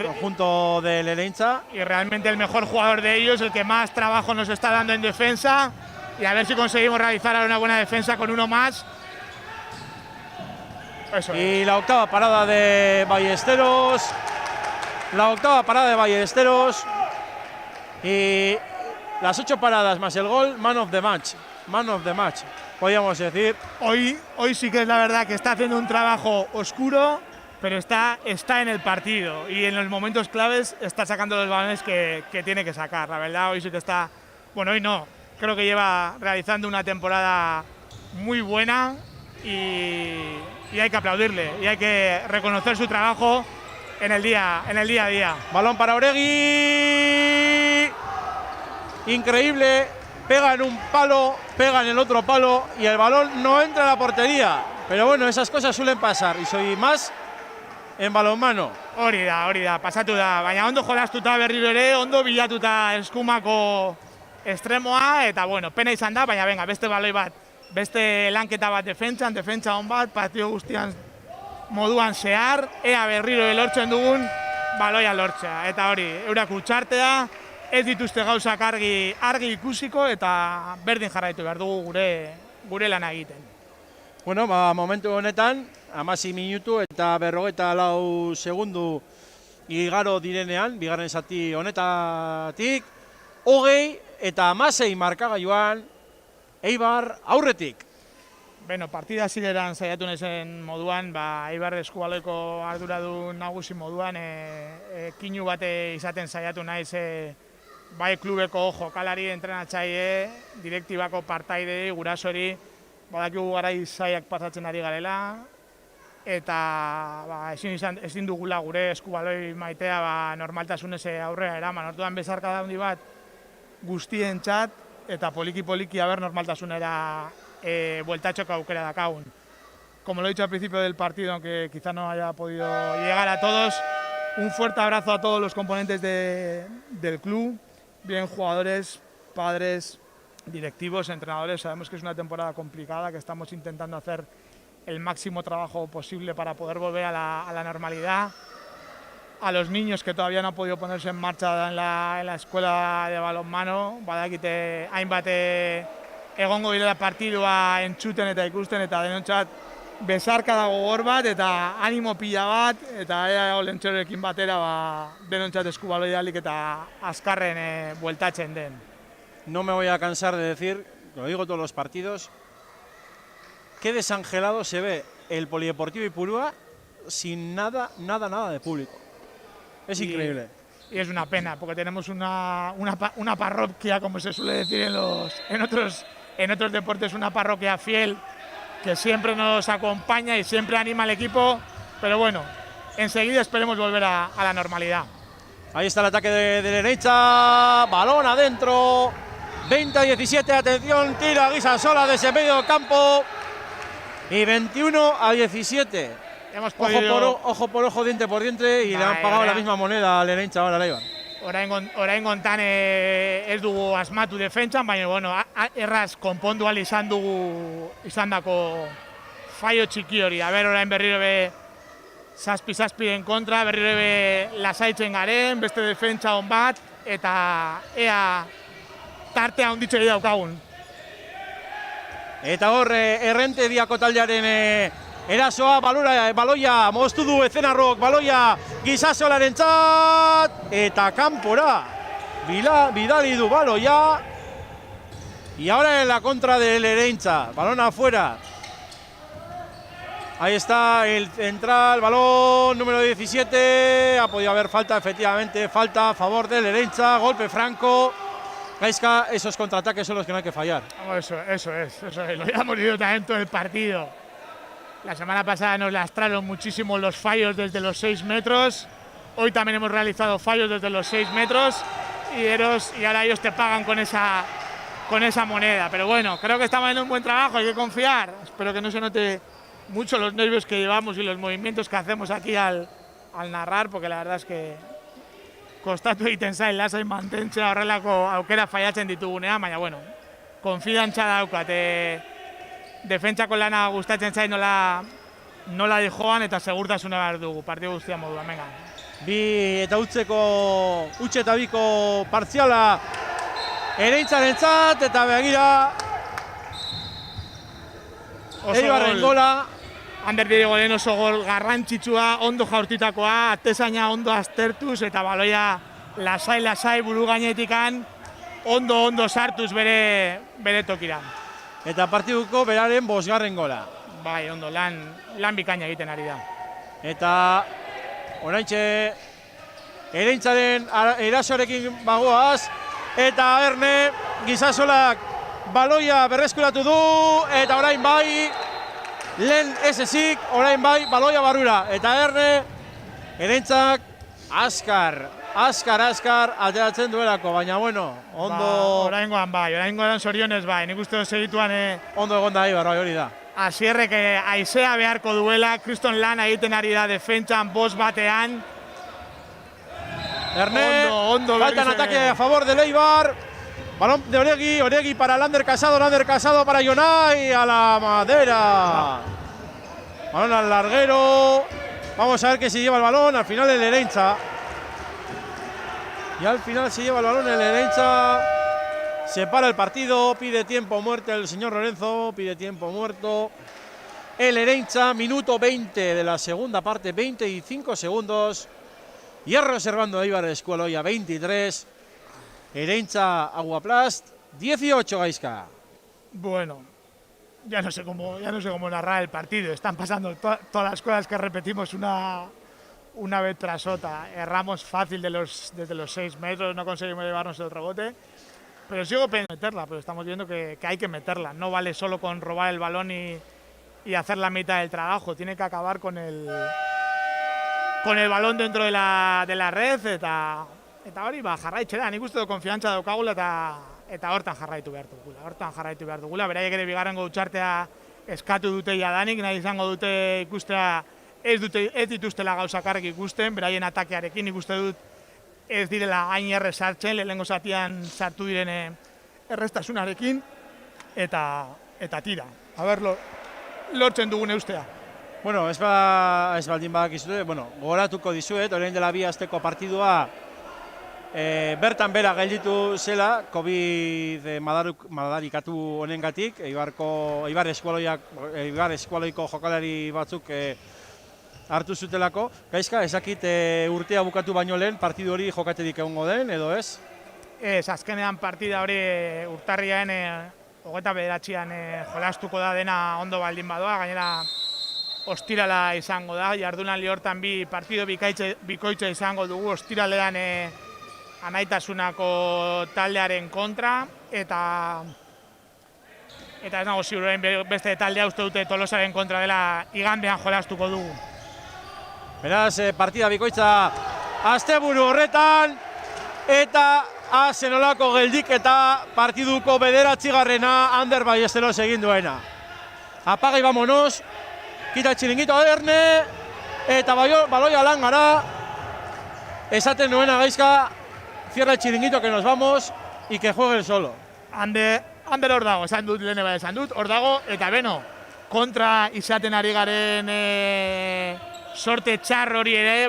conjunto del Ereintza. Y realmente el mejor jugador de ellos, el que más trabajo nos está dando en defensa, y a ver si conseguimos realizar una buena defensa con uno más. Y la octava parada de Ballesteros. Y las 8 paradas más el gol, man of the match, podríamos decir. Hoy sí que es la verdad que está haciendo un trabajo oscuro, pero está en el partido y en los momentos claves está sacando los balones que tiene que sacar. La verdad, hoy sí que está, bueno, hoy no, creo que lleva realizando una temporada muy buena y hay que aplaudirle y hay que reconocer su trabajo en el día a día. Balón para Oregi. Increíble. Pega en un palo, pega en el otro palo y el balón no entra a la portería. Pero bueno, esas cosas suelen pasar y soy más en balonmano. Hori da, pasatu da. Baina ondo jolastuta berriro ere, ondo bilatuta eskumako estremoa eta bueno, pena izan da, baina venga, beste baloi bat. Beste lanketa bat defentsa on bat, partio guztian moduan zehar, ea berriro lortzen dugun baloia lortzea. Eta hori, eurak utxartea, ez dituzte gauzak argi ikusiko eta berdin jarraitu behar dugu gure lana egiten. Bueno, momentu honetan, 16 minutu eta 54 segundu igaro direnean, bigarren zati honetatik, 20 eta 16 markagailuan, Eibar aurretik. Beno, partida hasieran saiatu nezen moduan, Eibar eskubaloiko arduradun nagusi moduan, kinu bate izaten saiatu naiz bai klubeko jokalari, entrenatzaile, direktibako partaide, gurasori, badakigu garai zaiak pasatzen ari garela, eta ezin dugula gure eskubaloi maitea normaltasunez aurrera eraman. Orduan bezarka handi bat guztientzat, eta poliki a ver normaltasunera bueltatxoko aukera dakagun. Como lo he dicho al principio del partido, aunque quizá no haya podido llegar a todos, un fuerte abrazo a todos los componentes del club, bien jugadores, padres, directivos, entrenadores. Sabemos que es una temporada complicada, que estamos intentando hacer el máximo trabajo posible para poder volver a la normalidad. A los niños que todavía no han podido ponerse en marcha en la escuela de balonmano, badakite hainbat egongo direla partidua entzuten eta ikusten eta denontzat besarka dago gogor bat eta animo pila bat eta ea olentxorekin batera denontzat eskubaloia alik eta azkarren bueltatzen den. No me voy a cansar de decir, lo digo todos los partidos, qué desangelado se ve el Polideportivo Ipurúa sin nada de público. Es increíble. Y es una pena, porque tenemos una parroquia, como se suele decir en otros deportes, una parroquia fiel que siempre nos acompaña y siempre anima al equipo, pero bueno, enseguida esperemos volver a la normalidad. Ahí está el ataque de derecha, balón adentro, 20-17, atención, tira Guisasola desde medio del campo. Y 21-17. Ojo por ojo, diente por diente, y le han pagado la misma moneda al Herentza ahora, Leibar. Orain gontan ez dugu asmatu defentsan, baina bueno, erraz konpondu ahal izandako fallo txiki hori. A ber, orain berriro be zazpi-zazpiren kontra, berriro be lasaitzen garen, beste defentsa on bat, eta ea tartea onditxo daukagun. Eta hor, Errenteriako taldearen erasoa, baloia moztu du Ezenarrok, baloia Gisasolarentzat, eta kanpora bidali du baloia. Y ahora en la contra del Herentza, balón afuera. Ahí está el central, balón número 17, ha podido haber falta, efectivamente, falta a favor del Herentza, golpe franco. Gaizka, esos contraataques son los que no hay que fallar. Eso es, lo habíamos dicho también todo el partido. La semana pasada nos lastraron muchísimo los fallos desde los 6 metros, hoy también hemos realizado fallos desde los 6 metros y ahora ellos te pagan con esa moneda. Pero bueno, creo que estamos haciendo un buen trabajo, hay que confiar. Espero que no se note mucho los nervios que llevamos y los movimientos que hacemos aquí al narrar, porque la verdad es que kostatu egiten zain lasai mantentzea horrelako aukera faiatzen ditugunean, baina bueno, konfidantza daukat, defentsako lana gustatzen zain nola dijoan eta segurtasuna behar dugu, partidu guztia moduan, venga. Bi eta utxe eta biko partziala Herentzarentzat, eta begira Eibarren gola. Ander Diego lehen oso gol garrantzitsua, ondo jaurtitakoa, atezaina ondo aztertuz eta baloia lasai buru gainetikan ondo sartuz bere tokira. Eta partiduko beraren 5. gola. Bai, ondo, lan bikaina egiten ari da. Eta oraintxe Herentzaren erasoarekin bagoaz, eta Erne Gisasolak baloia berreskuratu du, eta orain bai, lehen ez ezik, orain bai, baloia barrura. Eta Herentzak askar ateratzen duelako, baina bueno, ondo... Oraingoan zorionez bai, nik uste segituan... Ondo egon da Eibar, bai, hori da. Asierrek aizea beharko duela, kriston lan egiten ari da defentsan, 5 batean. Faltan ataque a favor del Eibar. Balón de Oregi para Lander Casado para Jonay, a la madera. Balón al larguero. Vamos a ver qué se lleva el balón, al final el Herentza. Y al final se lleva el balón el Herentza. Se para el partido, pide tiempo muerto el señor Lorenzo, pide tiempo muerto. El Herentza, minuto 20 de la segunda parte, 25 segundos. Hierro reservando a Eibar Eskualoia 23. Herentza Aguaplast 18, Gaizka. Bueno, ya no sé cómo narrar el partido. Están pasando todas las cosas que repetimos una vez tras otra. Erramos fácil desde los 6 metros, no conseguimos llevarnos el rebote. Pero sigo pensando meterla, pero estamos viendo que hay que meterla. No vale solo con robar el balón y hacer la mitad del trabajo. Tiene que acabar con el balón dentro de la red eta hori jarraitzera. Nik uste dut konfiantza daukagula eta hortan jarraitu behar dugula. Beraiek ere bigarrengo utxartea eskatu dute jadanik, nahi izango dute ikustea ez dituztela gauzakarrik ikusten, beraien atakearekin ikuste dut ez direla hain errez sartzen, lehenengo zatian sartu diren erreztasunarekin eta tira. A ber, lortzen dugun eustea. Bueno, ez baldin badakizute, gogoratuko dizuet, orain dela 2 asteko partidua bertan bera gelditu zela, COVID madarikatu honengatik, Eibar Eskualoiko jokalari batzuk hartu zutelako. Gaizka, ezakit urtea bukatu baino lehen partidu hori jokaterik egongo den, edo ez? Ez, azkenean partida hori urtarrian 29an jolastuko da dena ondo baldin badoa, gainera ostirala izango da, jardunaldi hortan bi partido bikoitza izango dugu, ostiralean Anaitasunako taldearen kontra, eta ez nago ziuruen beste taldea uste dute Tolosaren kontra dela igandean jolastuko dugu. Beraz, partida bikoitza asteburu horretan, eta Azenolako geldik eta partiduko 9. Ander Ballesteros egin duena. Apaga y vámonos. Quita el chiringuito a Erne. Eta baloia lan gara. Esaten nuena Gaizka. Cierra el chiringuito que nos vamos. Y que juegue el solo. Ander hor dago, esan dut, lehene bai esan dut. Hor dago, eta beno, kontra izaten ari garen sorte txar hori ere,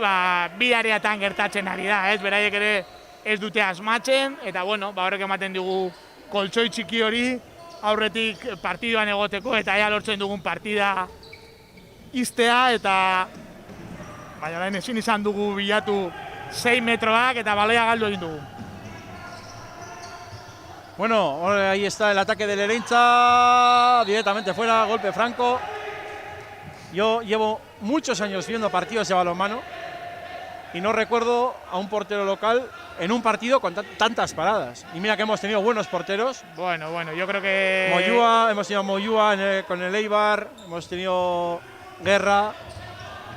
bi areatan gertatzen ari da, ez? Beraiek ere ez dute asmatzen, eta bueno, horrek ematen digu koltsoi txiki hori aurretik partiduan egoteko, eta ea lortzen dugun partida iztea, eta baina lehen ezin izan dugu bilatu 6 metroak, eta baloia galdu egin dugu. Bueno, ahí está el ataque del Herentza, directamente fuera, golpe franco. Yo llevo muchos años viendo partidos de balonmano y no recuerdo a un portero local en un partido con tantas paradas. Y mira que hemos tenido buenos porteros. Bueno, yo creo que... Hemos tenido Moyúa con el Eibar, hemos tenido Guerra.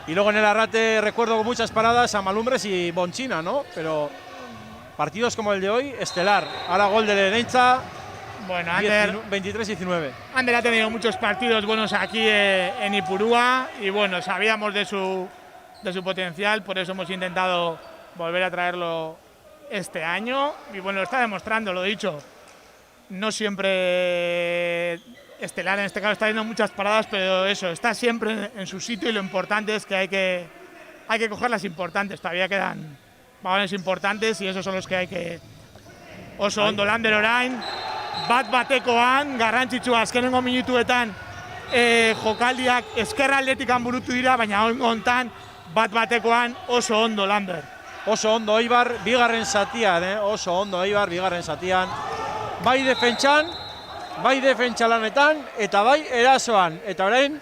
Y luego en el Arrate recuerdo con muchas paradas a Malumbres y Bonchina, ¿no? Pero partidos como el de hoy, estelar. Ahora gol del Herentza. Bueno, Ander 23-19. Ander ha tenido muchos partidos buenos aquí en Ipurúa y bueno, sabíamos de su potencial, por eso hemos intentado volver a traerlo este año y bueno, lo está demostrando, lo dicho. No siempre estelar, en este caso está haciendo muchas paradas, pero eso, está siempre en su sitio y lo importante es que hay que coger las importantes, todavía quedan balones importantes y esos son los que hay que... Oso ondo Lander orain, batekoan, garrantzitsua azkenengo minutuetan jokaldiak eskerra aldetikan burutu dira, baina hontan batekoan oso ondo Lander. Oso ondo Eibar, bigarren zatian, oso ondo Eibar, bigarren zatian. Bai defentsa lanetan, eta bai erasoan. Eta orain,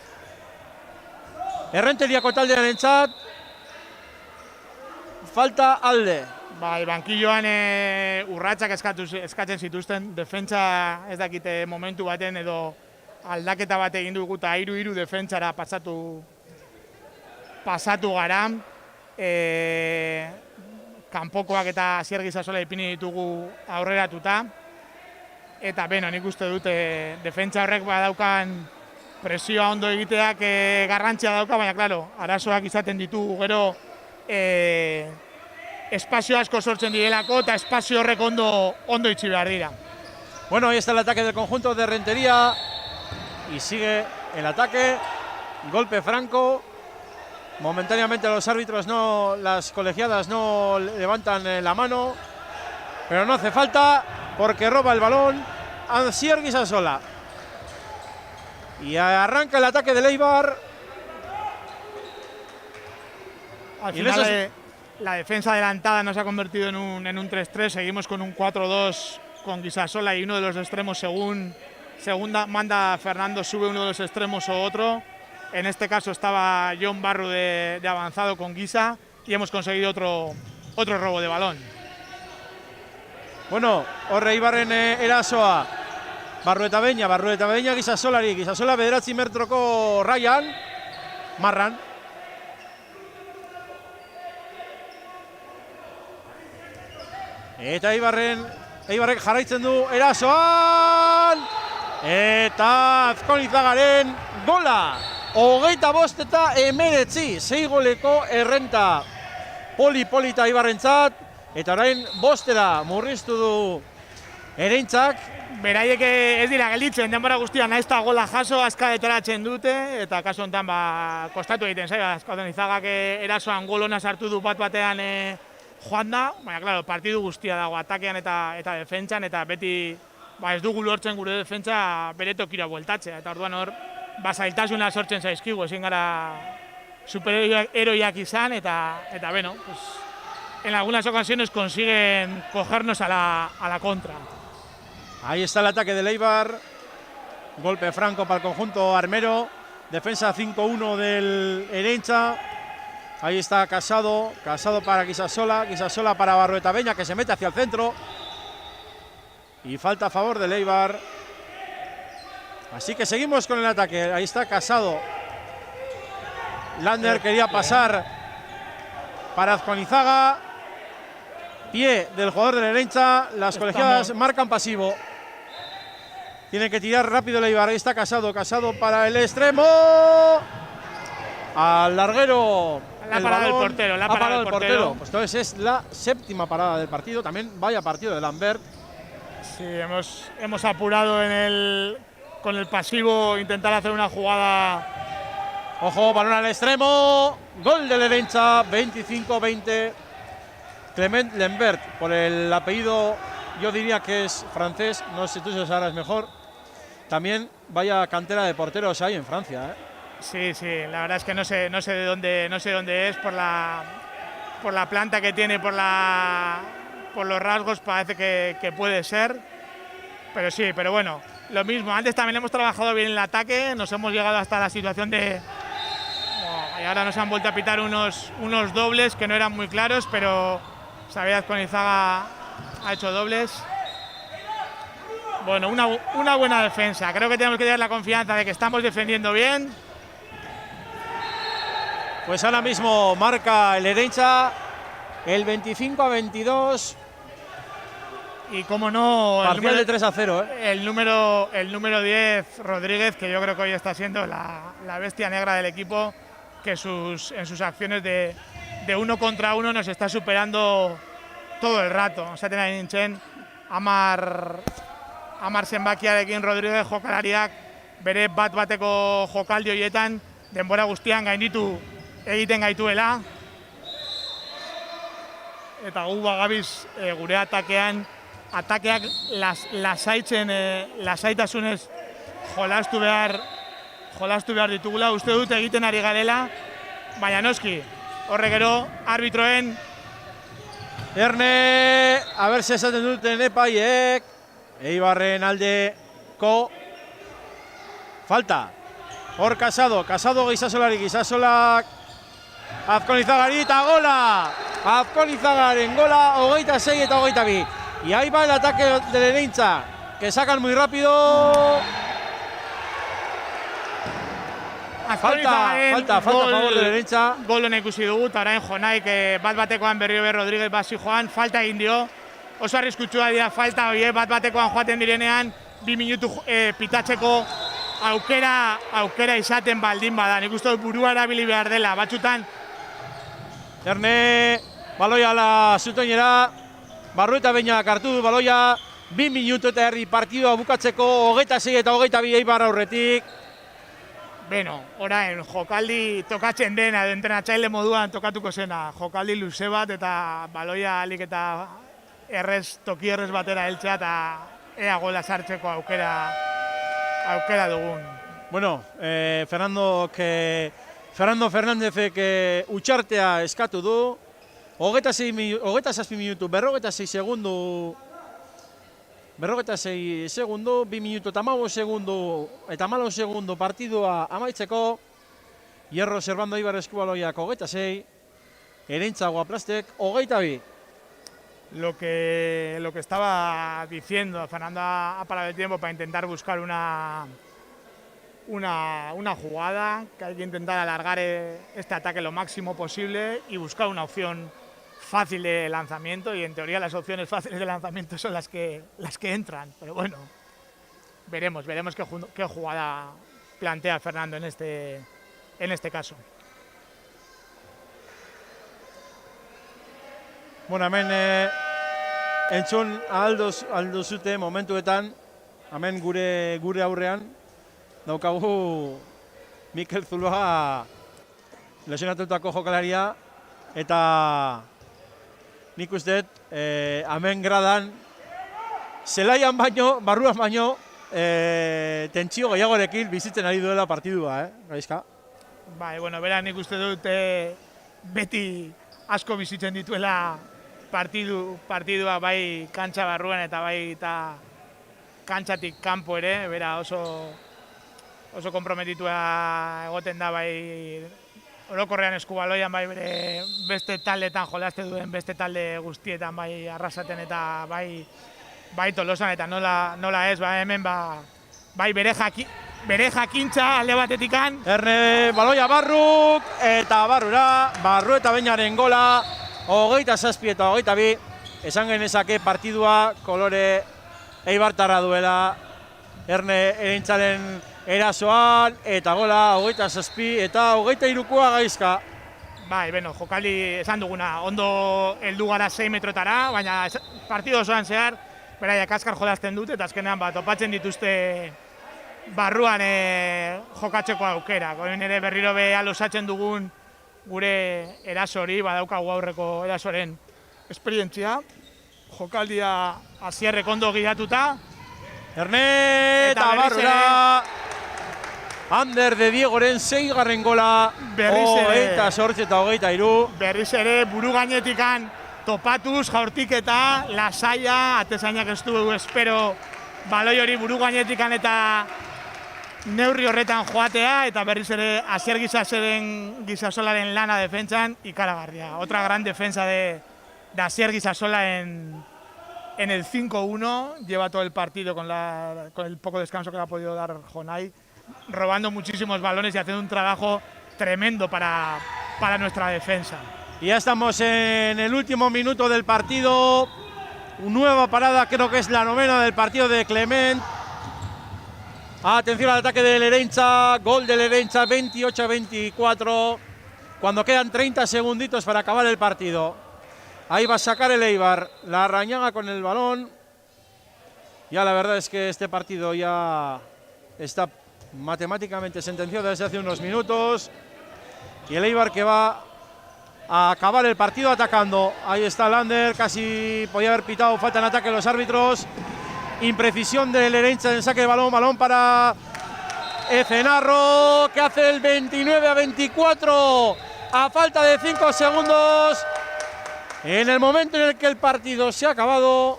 Errenteriako taldearentzat, falta alde. Bai, bankilloan urratsak eskatzen zituzten, defentsa ez dakite momentu baten edo aldaketa bat egin dugu eta 3-3 defentsara pasatu gara. Kanpokoak eta Asier Gizasola ipini ditugu aurreratuta. Eta beno, nik uste dute defentsa horrek badaukan presioa ondo egiteak garrantzia dauka, baina klaro, arazoak izaten ditugu gero espazio asko sortzen direlako eta espazio horrek ondo itxi behar dira. Bueno, ahí está el ataque del conjunto de Rentería y sigue el ataque, golpe franco. Momentáneamente los árbitros las colegiadas no levantan la mano, pero no hace falta porque roba el balón Asier Gizasola. Y arranca el ataque del Eibar. Al final la defensa adelantada no se ha convertido en un 3-3, seguimos con un 4-2 con Gizasola y uno de los extremos según manda Fernando, sube uno de los extremos o otro. En este caso estaba John Barru de avanzado con Guisa y hemos conseguido otro robo de balón. Bueno, horre Eibarren erasoa. Barrueta Beña, Gizasolari. Gizasola 9 metroko raian, marran. Eta Eibarrek jarraitzen du erasoan. Eta Azkonizagaren gola. 25 eta 19, 6 goleko errenta. Polita Eibarrentzat. Eta orain 5 murriztu du Herentzak. Beraiek ez dira gelditzen, denbora guztian nahiz eta gola jaso askadetaratzen dute, eta kasu honetan kostatu egiten zaila. Azkonizagak erasoan gol ona sartu du batean joan da, baina claro, partidu guztia dago atakean eta defentsan, eta beti ez dugu lortzen gure defentsa bere tokira bueltatzea, eta orduan hor zailtasuna sortzen zaizkigu, ezin gara superheroiak izan, eta bueno, pues, en algunas ocasiones consiguen cogernos a la contra. Ahí está el ataque del Eibar, golpe franco para el conjunto armero, defensa 5-1 del Herentza. Ahí está Casado para Gizasola para Barrueta Beña, que se mete hacia el centro. Y falta a favor del Eibar. Así que seguimos con el ataque. Ahí está Casado. Lander quería pasar para Azconizaga. Pie del jugador del Herencha. Las colegiadas marcan pasivo. Tiene que tirar rápido Leibar. Ahí está Casado. Casado para el extremo. Al larguero. La parada del portero. La parada del portero. Pues entonces es la 7ª parada del partido. También vaya partido de Lambert. Sí, hemos apurado con el pasivo, intentar hacer una jugada. Ojo, balón al extremo. Gol del Herencha. 25-20. Clement Lambert, por el apellido, yo diría que es francés, no sé tú si lo sabrás mejor. También vaya cantera de porteros hay en Francia, ¿eh? Sí, la verdad es que no sé de dónde es, por la planta que tiene, por los rasgos parece que puede ser. Pero sí, pero bueno, lo mismo, antes también hemos trabajado bien en el ataque, nos hemos llegado hasta la situación de… y ahora nos han vuelto a pitar unos dobles que no eran muy claros, pero Xavier Azconizaga ha hecho dobles. Bueno, una buena defensa. Creo que tenemos que tener la confianza de que estamos defendiendo bien. Pues ahora mismo marca el Herencha el 25-22. Y como no, parcial de 3-0, ¿eh? El número 10, Rodríguez, que yo creo que hoy está siendo la bestia negra del equipo, que en sus acciones de 1 contra 1 nos está superando todo el rato. Esaten ari nintzen, Amar zenbakiarekin Rodríguez jokalariak bere bat-bateko jokaldi horietan denbora guztian gainditu egiten gaituela. Eta gu bagabiz gure atakeak lasaitasunez jolastu behar ditugula, uste dut egiten ari garela, baina noski, horre gero, arbitroen. Erne, a ver si esaten duten epaiek, Eibarren aldeko falta. Hor Casado Gizasolari, Gizasolak Azconizagari eta gola. Azconizagaren gola, 26 eta 22. Y ahí va el ataque del Herencha, que sacan muy rápido. Falta a favor del Herencha. Gol honek ikusi dugu, eta orain Jonaik bat-batekoan berriro Rodríguez basi joan, falta egin dio. Oso arriskutsua dira falta horiek bat-batekoan joaten direnean, 2 minutu pitatzeko aukera izaten baldin bada. Nik uste dut burua erabili behar dela, batzutan. Erne, baloia la zutoinera, Barrueta Beñak hartu du baloia, 2 minutu eta erdi partidua bukatzeko, 26 eta 22 Eibar aurretik. Beno, orain, jokaldi tokatzen dena, entrenatzaile moduan tokatuko zena. Jokaldi luze bat eta baloia alik eta toki errez batera heltzea eta ea gola sartzeko aukera dugun. Bueno, Fernando Fernándezek utxartea eskatu du. 27 minutu, 46 segundu. 2 minutu eta 15 segundu eta 14 segundu partidua amaitzeko. Hierro Servando Eibar eskubaloiak 26, Herencha Guaplastek 22. Lo que estaba diciendo, Fernando ha parado el tiempo para intentar buscar una jugada, que hay que intentar alargar este ataque lo máximo posible y buscar una opción fácil de lanzamiento, y en teoría las opciones fáciles de lanzamiento son las que entran, pero bueno, veremos qué jugada plantea Fernando en este caso. Bueno, hemen entzun aldo zute momentuetan, hemen gure aurrean daukagu Mikel Zuluaga lesionatutako jokalaria, eta nik uste hemen gradan zelaian baino, barruan baino, tentsio gehiagorekin bizitzen ari duela partidua, Gaizka? Bai, bueno, bera nik uste dut beti asko bizitzen dituela partidua, bai kantxa barruan eta bai eta kantxatik kanpo ere, bera oso komprometitua egoten da, bai orokorrean eskubaloian, bai bere beste taldetan jolaste duen beste talde guztietan, bai Arrasaten eta bai Tolosan, eta nola ez, hemen bai bere jakintza alde batetikan. Erne, baloia Barruk eta barrura, Barrueta Beñaren gola, 27 eta 22. esan genezake partidua kolore eibartarra duela, Erne Ereintzaren erasoan, eta gola 27 eta 23koa Gaizka. Bai, beno, jokaldi esan duguna, ondo heldu gara 6 metrotara, baina partido osoan zehar, beraiek askar jolazten dute, eta azkenean topatzen dituzte barruan jokatzeko aukera. Goren ere berriro beha losatzen dugun gure erasori, badaukagu aurreko erasoren esperientzia. Jokaldia Asierrek ondo gidatuta. Erne eta barrura. Ander de Diegoren 6. gola. Berriz ere. 28 eta 23. Berriz ere buru gainetikan topatuz, jaurtiketa, lasaia, atezainak ez du espero baloi hori buru gainetikan eta neurri horretan joatea, eta berriz ere Asier Gizasolaren lana defentsan ikaragarria. Otra gran defensa de Asier Gizasola en el 5-1, lleva todo el partido con el poco descanso que le ha podido dar Jonay, robando muchísimos balones y haciendo un trabajo tremendo para nuestra defensa. Y ya estamos en el último minuto del partido. Nueva parada, creo que es la 9ª del partido de Clement. Atención al ataque del Ereintza, gol del Ereintza 28-24, cuando quedan 30 segunditos para acabar el partido. Ahí va a sacar el Eibar, la Larrañaga con el balón. Ya la verdad es que este partido ya está matemáticamente sentenciado desde hace unos minutos. Y el Eibar que va a acabar el partido atacando. Ahí está Lander, casi podía haber pitado falta en ataque los árbitros. Imprecisión del Ereintza en el saque de balón, balón para Ezenarro, que hace el 29-24 a falta de 5 segundos. En el momento en el que el partido se ha acabado,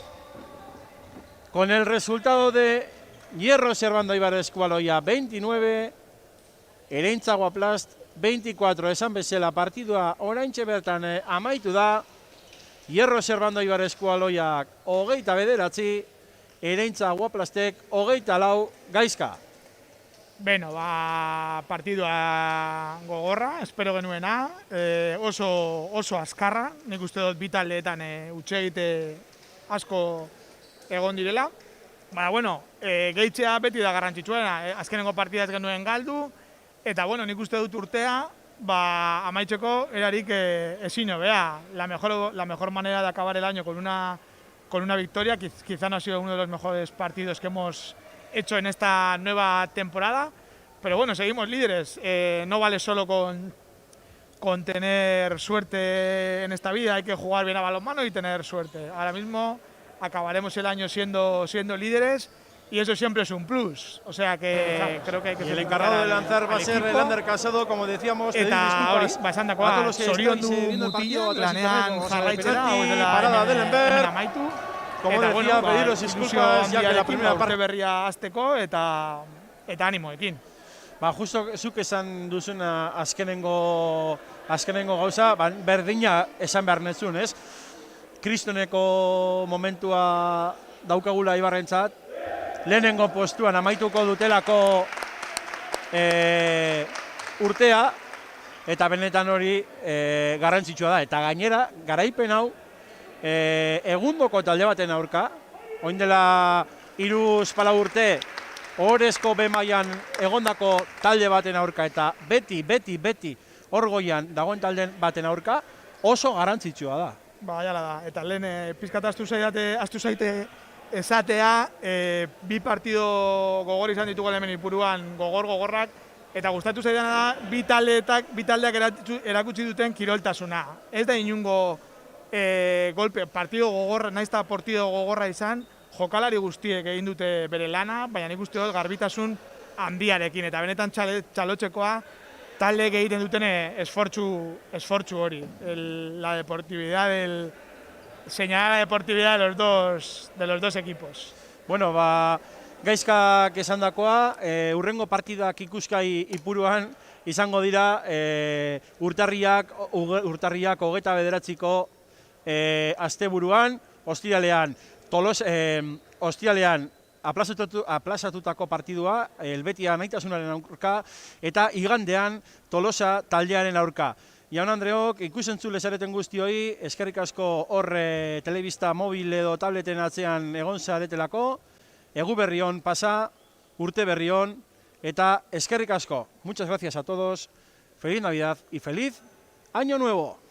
con el resultado de Hierro Servando Eibar Eskualoia 29, Ereintza Guaplast 24. Esan bezala partidua oraintxe bertan amaitu da. Hierro Servando Eibar Eskualoiak 29, Ereintza Guaplastek 24, Gaizka. Beno, partidua gogorra, espero genuena, oso azkarra, nik uste dut bi taldeetan hutsegite asko egon direla. Baina, bueno, gehitzea beti da garrantzitsuena, azkenengo partidaz genuen galdu, eta, bueno, nik uste dut urtea, amaitzeko erarik ezin hobea. La mejor manera de acabar el año con una victoria, quizá no ha sido uno de los mejores partidos que hemos hecho en esta nueva temporada, pero bueno, seguimos líderes. No vale solo con tener suerte en esta vida, hay que jugar bien a balonmano y tener suerte. Ahora mismo acabaremos el año siendo líderes y eso siempre es un plus. O sea que creo que hay que... Y el encargado de lanzar va a ser Lander Casado, como decíamos, pedir disculpas a todos los que estáis viendo el partido a través de internet, parada del Enver. Como decía, pediros disculpas, ya que la primera parte berria hasteko eta animoekin. Justo zuk esan duzuna azkenengo gauza, berdina esan behar netzun, ez? Kristoneko momentua daukagula Eibarrentzat, lehenengo postuan amaituko dutelako urtea, eta benetan hori garrantzitsua da. Eta gainera, garaipen hau, egundoko talde baten aurka, oin dela 3-4 urte, Ohorezko B-mailan egondako talde baten aurka, eta beti orgoian dagoen talde baten aurka, oso garrantzitsua da. Jala da, eta lehen pizkat astu zaite esatea, bi partido gogor izan ditugu hemen Ipuruan, gogorrak, eta gustatu zaidana da, bi taldeak erakutsi duten kiroltasuna. Ez da inungo partido gogorra, nahiz eta partido gogorra izan, jokalari guztiek egin dute bere lana, baina nik uste dut garbitasun handiarekin, eta benetan txalotzekoa taldeek egiten duten esfortzu hori. La deportividad, señalar la deportividad de los dos equipos. Bueno, Gaizkak esandakoa, hurrengo partidak ikuskai Ipuruan izango dira urtarriak 29ko asteburuan, ostiralean aplazatutako partidua, Helvetia Naitasunaren aurka, eta igandean Tolosa taldearen aurka. Jaun Andreok, ikusentzule zareten guztioi, eskerrik asko horre telebista mobil edo tableten atzean egon zaretelako, egu berri on pasa, urte berri on, eta eskerrik asko. Muchas gracias a todos, feliz Navidad y feliz Año Nuevo.